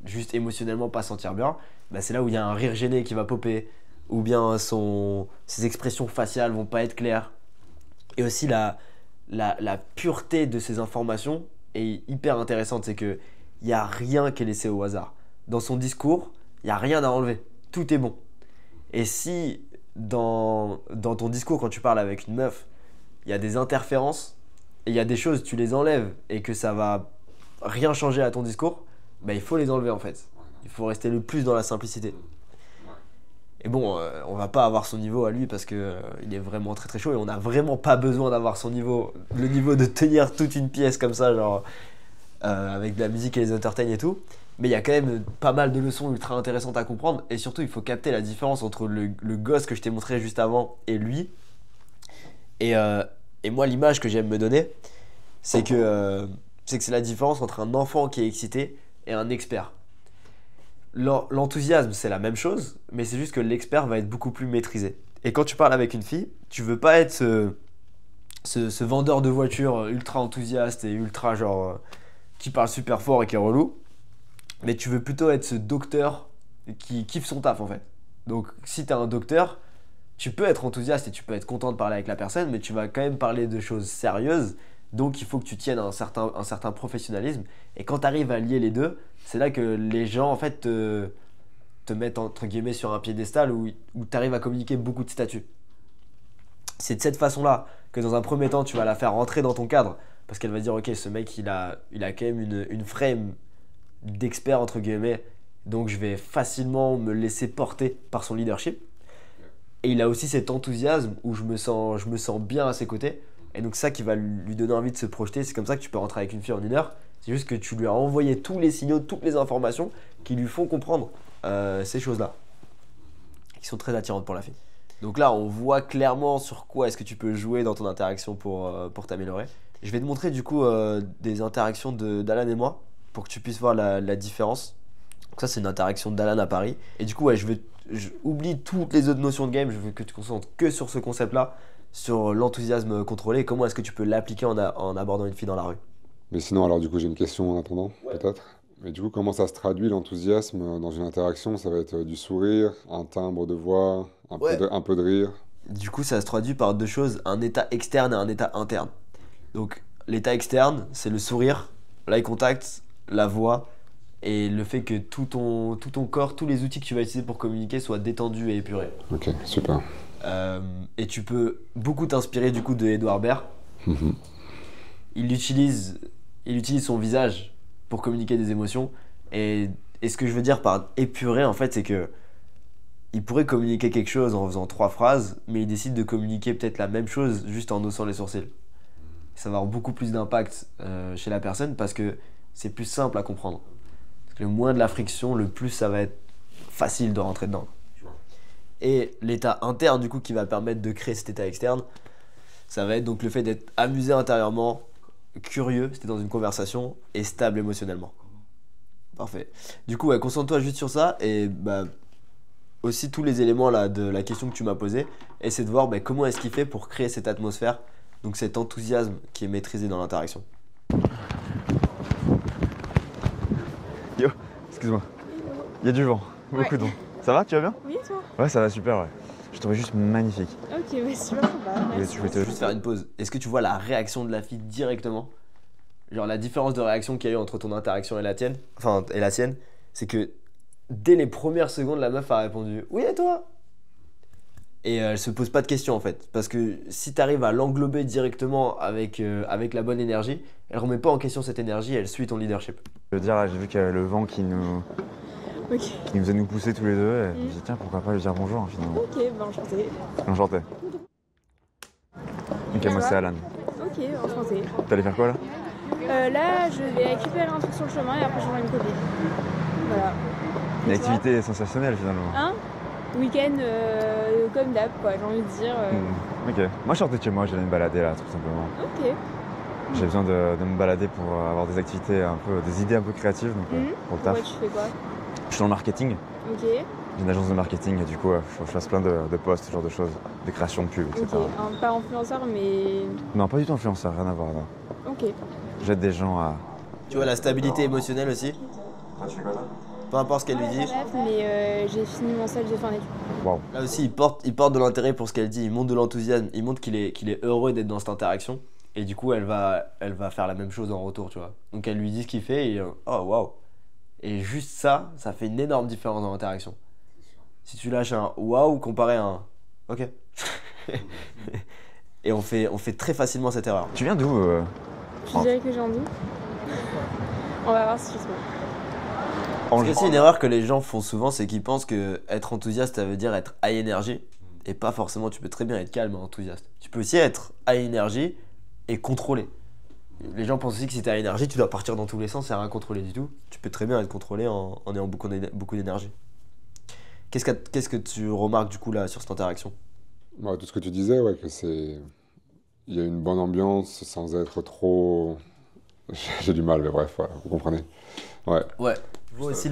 juste émotionnellement pas se sentir bien, bah c'est là où il y a un rire gêné qui va popper, ou bien ses expressions faciales vont pas être claires. Et aussi la pureté de ces informations est hyper intéressante, c'est qu'il n'y a rien qui est laissé au hasard. Dans son discours, il n'y a rien à enlever, tout est bon. Et si dans ton discours, quand tu parles avec une meuf, il y a des interférences, et il y a des choses, tu les enlèves et que ça va rien changer à ton discours, bah il faut les enlever en fait. Il faut rester le plus dans la simplicité. Et bon, on va pas avoir son niveau à lui parce que il est vraiment très très chaud et on n'a vraiment pas besoin d'avoir son niveau, le niveau de tenir toute une pièce comme ça, genre avec de la musique et les entertains et tout. Mais il y a quand même pas mal de leçons ultra intéressantes à comprendre et surtout il faut capter la différence entre le gosse que je t'ai montré juste avant et lui. Et moi, l'image que j'aime me donner, c'est que c'est la différence entre un enfant qui est excité et un expert. L'enthousiasme, c'est la même chose, mais c'est juste que l'expert va être beaucoup plus maîtrisé. Et quand tu parles avec une fille, tu veux pas être ce vendeur de voiture ultra enthousiaste et ultra genre qui parle super fort et qui est relou, mais tu veux plutôt être ce docteur qui kiffe son taf en fait. Donc si tu es un docteur, tu peux être enthousiaste et tu peux être content de parler avec la personne, mais tu vas quand même parler de choses sérieuses. Donc il faut que tu tiennes un certain professionnalisme. Et quand tu arrives à lier les deux, c'est là que les gens en fait te mettent entre guillemets sur un piédestal où tu arrives à communiquer beaucoup de statuts. C'est de cette façon-là que dans un premier temps, tu vas la faire rentrer dans ton cadre. Parce qu'elle va dire, ok, ce mec, il a quand même une frame d'expert, entre guillemets. Donc je vais facilement me laisser porter par son leadership. Et il a aussi cet enthousiasme où je me sens bien à ses côtés. Et donc ça qui va lui donner envie de se projeter. C'est comme ça que tu peux rentrer avec une fille en 1 heure. C'est juste que tu lui as envoyé tous les signaux, toutes les informations qui lui font comprendre ces choses-là. Qui sont très attirantes pour la fille. Donc là, on voit clairement sur quoi est-ce que tu peux jouer dans ton interaction pour t'améliorer. Je vais te montrer du coup des interactions d'Alan et moi pour que tu puisses voir la différence. Donc ça, c'est une interaction d'Alan à Paris. Et du coup, ouais, oublie toutes les autres notions de game. Je veux que tu te concentres que sur ce concept-là, sur l'enthousiasme contrôlé et comment est-ce que tu peux l'appliquer en abordant une fille dans la rue. Mais sinon, alors du coup, j'ai une question en attendant, peut-être. Mais du coup, comment ça se traduit l'enthousiasme dans une interaction? Ça va être du sourire, un timbre de voix, un peu de rire. Du coup, ça se traduit par 2 choses, un état externe et un état interne. Donc, l'état externe, c'est le sourire, l'eye contact, la voix et le fait que tout ton corps, tous les outils que tu vas utiliser pour communiquer soient détendus et épurés. Ok, super. Et tu peux beaucoup t'inspirer du coup de Edouard Baird. Il utilise son visage pour communiquer des émotions. Et ce que je veux dire par épuré, en fait, c'est que il pourrait communiquer quelque chose en faisant 3 phrases, mais il décide de communiquer peut-être la même chose juste en haussant les sourcils. Ça va avoir beaucoup plus d'impact chez la personne parce que c'est plus simple à comprendre. Parce que le moins de la friction, le plus ça va être facile de rentrer dedans. Et l'état interne, du coup, qui va permettre de créer cet état externe, ça va être donc le fait d'être amusé intérieurement, curieux, c'était dans une conversation, et stable émotionnellement. Parfait. Du coup, ouais, concentre-toi juste sur ça et aussi tous les éléments là, de la question que tu m'as posée. Essaie de voir comment est-ce qu'il fait pour créer cette atmosphère, donc cet enthousiasme qui est maîtrisé dans l'interaction. Yo, excuse-moi. Il y a du vent, beaucoup de vent. Ça va, tu vas bien? Oui, toi? Ouais, ça va super, ouais. Je trouvais juste magnifique. Ok, ouais, super sympa. Je vais te Juste faire une pause. Est-ce que tu vois la réaction de la fille directement? Genre la différence de réaction qu'il y a eu entre ton interaction et la tienne, c'est que dès les premières secondes, la meuf a répondu « Oui, et toi ?» Et elle se pose pas de questions en fait. Parce que si tu arrives à l'englober directement avec la bonne énergie, elle remet pas en question cette énergie, elle suit ton leadership. Je veux dire, j'ai vu qu'il y avait le vent qui nous faisait nous pousser tous les deux. Et je me suis dit, tiens, pourquoi pas lui dire bonjour hein, finalement. Ok, enchanté. Enchanté. Ok, moi c'est Alan. Ok, enchanté. T'allais faire quoi là? Là, je vais récupérer un truc sur le chemin et après je rejoins une copine. Voilà. Une activité sensationnelle finalement. Hein? Week-end comme d'hab, quoi, j'ai envie de dire. Ok. Moi je sortais de chez moi, j'allais me balader là, tout simplement. Ok. J'ai besoin de me balader pour avoir des activités des idées un peu créatives donc, pour le taf. Pourquoi tu fais quoi? Je suis dans le marketing. Ok. J'ai une agence de marketing et du coup, je fasse plein de posts, ce genre de choses, des créations de pubs, etc. Ok, pas influenceur, mais. Non, pas du tout influenceur, rien à voir là. Ok. J'aide des gens à. Tu vois la stabilité émotionnelle aussi? Peu importe ce qu'elle lui dit. Bref, mais j'ai fini mon stage de fin d'études. Waouh. Là aussi, il porte de l'intérêt pour ce qu'elle dit, il montre de l'enthousiasme, il montre qu'il est heureux d'être dans cette interaction. Et du coup, elle va faire la même chose en retour, tu vois. Donc elle lui dit ce qu'il fait et oh waouh. Et juste ça fait une énorme différence dans l'interaction. Si tu lâches un waouh comparé à un ok. Et on fait très facilement cette erreur. Tu viens d'où Je dirais que j'en doute. On va voir si je sais. Parce que c'est une erreur que les gens font souvent, c'est qu'ils pensent que être enthousiaste, ça veut dire être high energy. Et pas forcément, tu peux très bien être calme et enthousiaste. Tu peux aussi être high energy et contrôlé. Les gens pensent aussi que si tu as énergie, tu dois partir dans tous les sens et rien contrôler du tout. Tu peux très bien être contrôlé en ayant beaucoup d'énergie. Qu'est-ce que tu remarques du coup là sur cette interaction? Tout ce que tu disais, ouais, que c'est il y a une bonne ambiance sans être trop... J'ai du mal, mais bref, ouais, vous comprenez. Ouais. Ouais. Tu vois aussi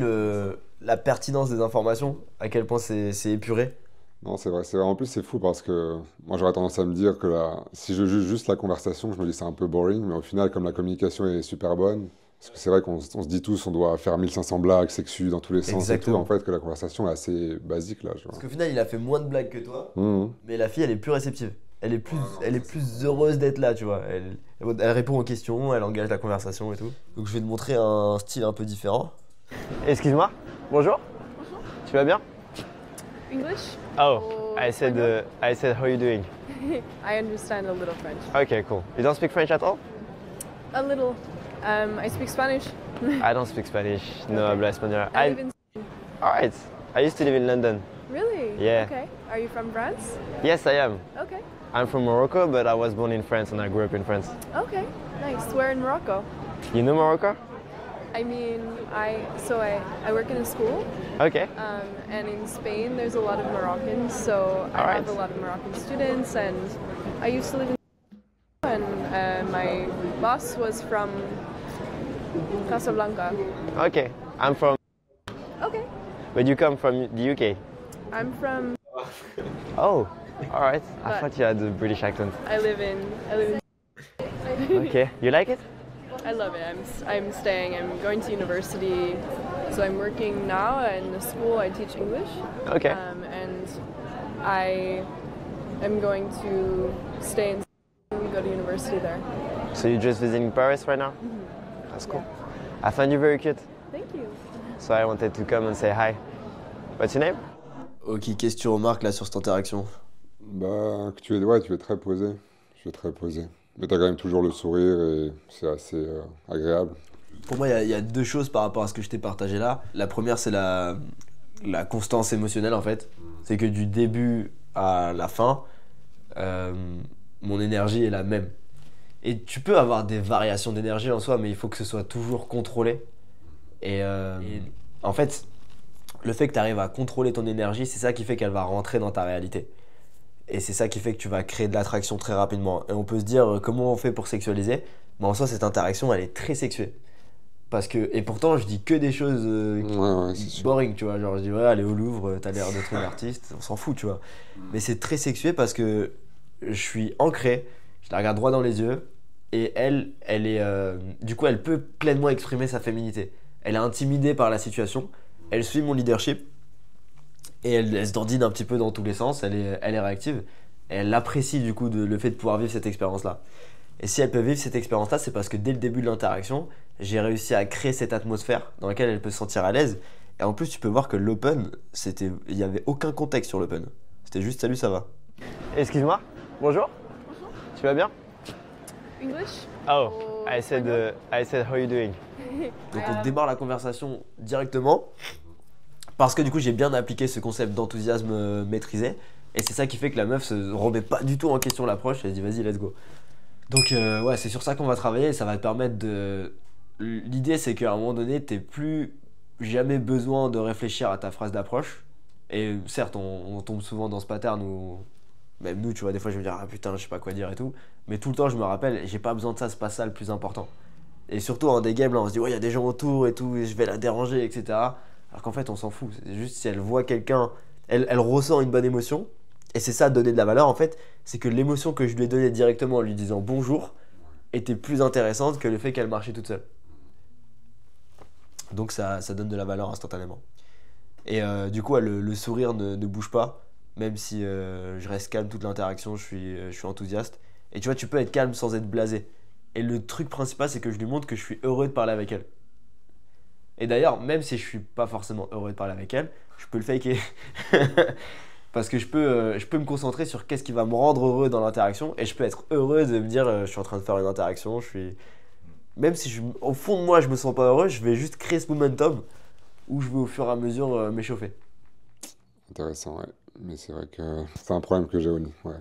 la pertinence des informations, à quel point c'est épuré. Non, c'est vrai, c'est vrai. En plus, c'est fou parce que moi, j'aurais tendance à me dire que si je juge juste la conversation, je me dis c'est un peu boring, mais au final, comme la communication est super bonne, parce que c'est vrai qu'on se dit tous, on doit faire 1500 blagues sexues dans tous les sens et tout, Exactement. en fait, que la conversation est assez basique, là, tu vois. Parce qu'au final, il a fait moins de blagues que toi, Mhm. mais la fille, elle est plus réceptive. Elle est plus heureuse d'être là, tu vois. Elle répond aux questions, elle engage la conversation et tout. Donc je vais te montrer un style un peu différent. Excuse-moi, bonjour. Tu vas bien? English? Oh, Or I said how are you doing? I understand a little French. Okay, cool. You don't speak French at all? A little. I speak Spanish. I don't speak Spanish. No Okay. hablo español. I live in. Alright. I used to live in London. Really? Yeah. Okay. Are you from France? Yes, I am. Okay. I'm from Morocco, but I was born in France and I grew up in France. Okay. Nice. Where in Morocco? You know Morocco? I mean, I work in a school, Okay. and in Spain there's a lot of Moroccans, so I Alright. have a lot of Moroccan students, and I used to live in. And my boss was from Casablanca. Okay. I'm from. Okay. But you come from the UK. I'm from. Oh, alright. I But- thought you had a British accent. I live in. Okay. You like it? I love it. I'm staying. I'm going to university, so I'm working now in the school. I teach English, Okay. and I am going to stay in. Go to university there. So you're just visiting Paris right now? That's cool. I find you very cute. Thank you. So I wanted to come and say hi. What's your name? Ok, qu'est-ce que tu remarques là sur cette interaction? Bah, que tu es très posé. Tu es très posé. Mais t'as quand même toujours le sourire et c'est assez agréable. Pour moi, il y a deux choses par rapport à ce que je t'ai partagé là. La première, c'est la constance émotionnelle en fait. C'est que du début à la fin, mon énergie est la même. Et tu peux avoir des variations d'énergie en soi, mais il faut que ce soit toujours contrôlé. Et en fait, le fait que tu arrives à contrôler ton énergie, c'est ça qui fait qu'elle va rentrer dans ta réalité. Et c'est ça qui fait que tu vas créer de l'attraction très rapidement. Et on peut se dire comment on fait pour sexualiser. Mais en soi, cette interaction, elle est très sexuée. Parce que, et pourtant, je dis que des choses Ouais, c'est sûr. boring, tu vois. Genre, je dis, ouais, aller au Louvre, t'as l'air d'être une artiste, on s'en fout, tu vois. Mais c'est très sexué parce que je suis ancré, je la regarde droit dans les yeux. Et elle est. Du coup, elle peut pleinement exprimer sa féminité. Elle est intimidée par la situation. Elle suit mon leadership. Et elle se dandine un petit peu dans tous les sens, elle est réactive. Et elle apprécie du coup le fait de pouvoir vivre cette expérience-là. Et si elle peut vivre cette expérience-là, c'est parce que dès le début de l'interaction, j'ai réussi à créer cette atmosphère dans laquelle elle peut se sentir à l'aise. Et en plus, tu peux voir que l'open, il n'y avait aucun contexte sur l'open. C'était juste salut, ça va. Excuse-moi, bonjour. Tu vas bien? English? Oh, Or I said how are you doing? Donc on démarre la conversation directement. Parce que du coup, j'ai bien appliqué ce concept d'enthousiasme maîtrisé. Et c'est ça qui fait que la meuf se remet pas du tout en question l'approche. Elle se dit vas-y, let's go. Donc ouais, c'est sur ça qu'on va travailler. Et ça va te permettre de... L'idée, c'est qu'à un moment donné, t'aies plus jamais besoin de réfléchir à ta phrase d'approche. Et certes, on tombe souvent dans ce pattern où... Même nous, tu vois, des fois, je vais me dire ah putain, je sais pas quoi dire et tout. Mais tout le temps, je me rappelle, j'ai pas besoin de ça, c'est pas ça le plus important. Et surtout en des games, là, on se dit ouais, il y a des gens autour et tout, et je vais la déranger, etc. Alors qu'en fait, on s'en fout. C'est juste si elle voit quelqu'un, elle ressent une bonne émotion. Et c'est ça, donner de la valeur, en fait. C'est que l'émotion que je lui ai donnée directement en lui disant bonjour était plus intéressante que le fait qu'elle marchait toute seule. Donc ça donne de la valeur instantanément. Et du coup, le sourire ne bouge pas. Même si je reste calme toute l'interaction, je suis enthousiaste. Et tu vois, tu peux être calme sans être blasé. Et le truc principal, c'est que je lui montre que je suis heureux de parler avec elle. Et d'ailleurs, même si je suis pas forcément heureux de parler avec elle, je peux le faker. Parce que je peux me concentrer sur qu'est-ce qui va me rendre heureux dans l'interaction. Et je peux être heureux de me dire, je suis en train de faire une interaction. Même si au fond de moi, je me sens pas heureux, je vais juste créer ce momentum où je vais au fur et à mesure m'échauffer. Intéressant, ouais. Mais c'est vrai que c'est un problème que j'ai, Oni. Ouais.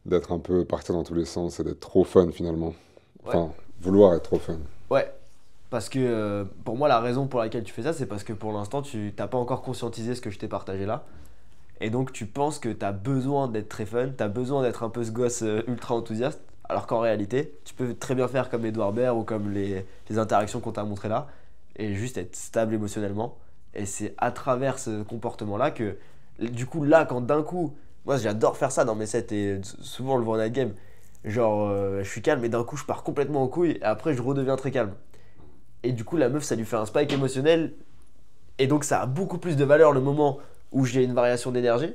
D'être un peu partir dans tous les sens et d'être trop fun finalement. Enfin, vouloir être trop fun. Ouais. Parce que pour moi, la raison pour laquelle tu fais ça, c'est parce que pour l'instant, tu n'as pas encore conscientisé ce que je t'ai partagé là. Et donc tu penses que tu as besoin d'être très fun, tu as besoin d'être un peu ce gosse ultra enthousiaste, alors qu'en réalité, tu peux très bien faire comme Edouard Baird ou comme les interactions qu'on t'a montrées là, et juste être stable émotionnellement. Et c'est à travers ce comportement-là que, du coup, là, quand d'un coup, moi j'adore faire ça dans mes sets, et souvent on le voit en night game, genre je suis calme et d'un coup je pars complètement en couille, et après je redeviens très calme. Et du coup, la meuf, ça lui fait un spike émotionnel, et donc ça a beaucoup plus de valeur le moment où j'ai une variation d'énergie.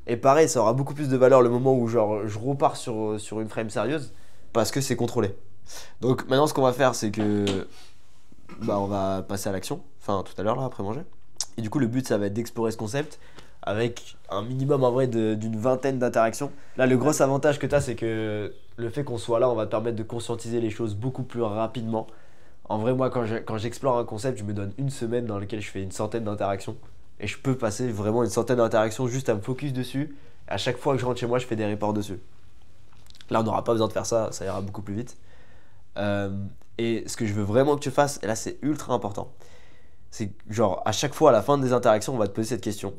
Et pareil, ça aura beaucoup plus de valeur le moment où genre, je repars sur une frame sérieuse parce que c'est contrôlé. Donc maintenant, ce qu'on va faire, c'est que on va passer à l'action. Enfin, tout à l'heure, là, après manger. Et du coup, le but, ça va être d'explorer ce concept avec un minimum, en vrai, d'une vingtaine d'interactions. Là, le gros avantage que tu as, c'est que le fait qu'on soit là, on va te permettre de conscientiser les choses beaucoup plus rapidement. En vrai, moi, quand j'explore un concept, je me donne une semaine dans laquelle je fais une centaine d'interactions. Et je peux passer vraiment une centaine d'interactions juste à me focus dessus. À chaque fois que je rentre chez moi, je fais des reports dessus. Là, on n'aura pas besoin de faire ça, ça ira beaucoup plus vite. Et ce que je veux vraiment que tu fasses, et là c'est ultra important, c'est que genre à chaque fois à la fin des interactions, on va te poser cette question.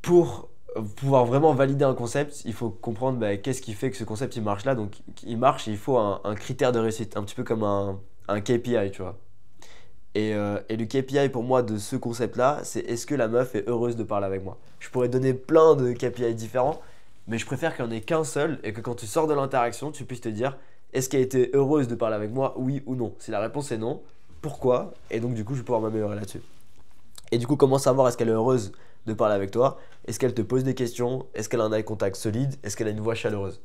Pour pouvoir vraiment valider un concept, il faut comprendre qu'est-ce qui fait que ce concept il marche là. Donc il marche, il faut un critère de réussite, un petit peu comme un KPI, tu vois. Et le KPI pour moi de ce concept-là, c'est est-ce que la meuf est heureuse de parler avec moi. Je pourrais donner plein de KPI différents, mais je préfère qu'il n'y en ait qu'un seul et que quand tu sors de l'interaction, tu puisses te dire est-ce qu'elle était heureuse de parler avec moi, oui ou non. Si la réponse est non, pourquoi? Et donc du coup, je vais pouvoir m'améliorer là-dessus. Et du coup, comment savoir est-ce qu'elle est heureuse de parler avec toi? Est-ce qu'elle te pose des questions? Est-ce qu'elle a un eye contact solide? Est-ce qu'elle a une voix chaleureuse?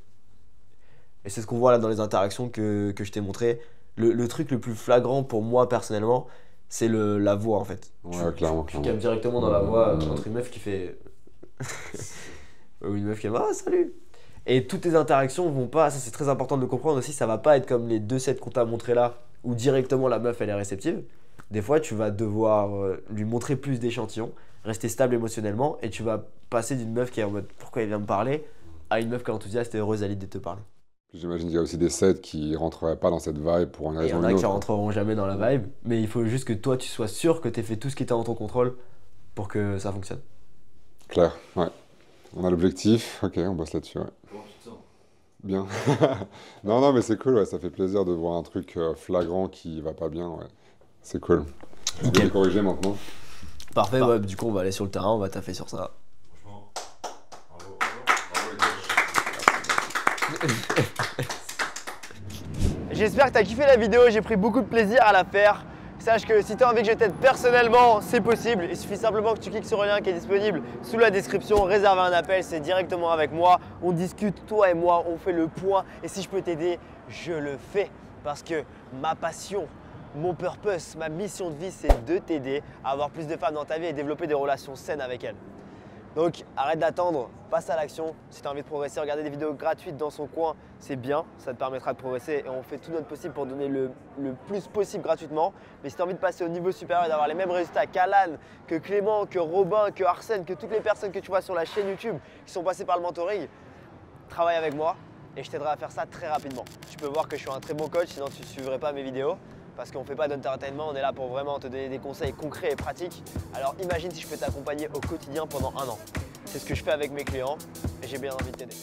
Et c'est ce qu'on voit là dans les interactions que je t'ai montré. Le truc le plus flagrant pour moi personnellement, c'est la voix en fait. Ouais, clairement. Tu captes directement dans la voix entre une meuf qui fait ou une meuf qui fait ah salut. Et toutes tes interactions vont pas, ça c'est très important de le comprendre aussi, ça va pas être comme les 2 sets qu'on t'a montré là où directement la meuf elle est réceptive. Des fois tu vas devoir lui montrer plus d'échantillons, rester stable émotionnellement, et tu vas passer d'une meuf qui est en mode pourquoi elle vient me parler à une meuf qui est enthousiaste et heureuse à l'idée de te parler. J'imagine qu'il y a aussi des sets qui rentreraient pas dans cette vibe pour une raison ou une autre. Il y en a qui rentreront jamais dans la vibe, mais il faut juste que toi tu sois sûr que tu aies fait tout ce qui était en ton contrôle pour que ça fonctionne. Clair, ouais. On a l'objectif, ok, on bosse là-dessus, ouais. Comment tu te sens? Bien. Non, mais c'est cool, ouais, ça fait plaisir de voir un truc flagrant qui va pas bien, ouais. C'est cool. Je vais le corriger maintenant. Parfait, ouais, du coup on va aller sur le terrain, on va taffer sur ça. Franchement, bravo. J'espère que tu as kiffé la vidéo, j'ai pris beaucoup de plaisir à la faire. Sache que si tu as envie que je t'aide personnellement, c'est possible. Il suffit simplement que tu cliques sur le lien qui est disponible sous la description, réserve un appel, c'est directement avec moi. On discute, toi et moi, on fait le point. Et si je peux t'aider, je le fais. Parce que ma passion, mon purpose, ma mission de vie, c'est de t'aider à avoir plus de femmes dans ta vie et développer des relations saines avec elles. Donc arrête d'attendre, passe à l'action. Si tu as envie de progresser, regarder des vidéos gratuites dans son coin, c'est bien, ça te permettra de progresser et on fait tout notre possible pour donner le plus possible gratuitement. Mais si tu as envie de passer au niveau supérieur et d'avoir les mêmes résultats qu'Alan, que Clément, que Robin, que Arsène, que toutes les personnes que tu vois sur la chaîne YouTube qui sont passées par le mentoring, travaille avec moi et je t'aiderai à faire ça très rapidement. Tu peux voir que je suis un très bon coach, sinon tu ne suivrais pas mes vidéos. Parce qu'on ne fait pas d'entertainment, on est là pour vraiment te donner des conseils concrets et pratiques. Alors imagine si je peux t'accompagner au quotidien pendant 1 an. C'est ce que je fais avec mes clients et j'ai bien envie de t'aider.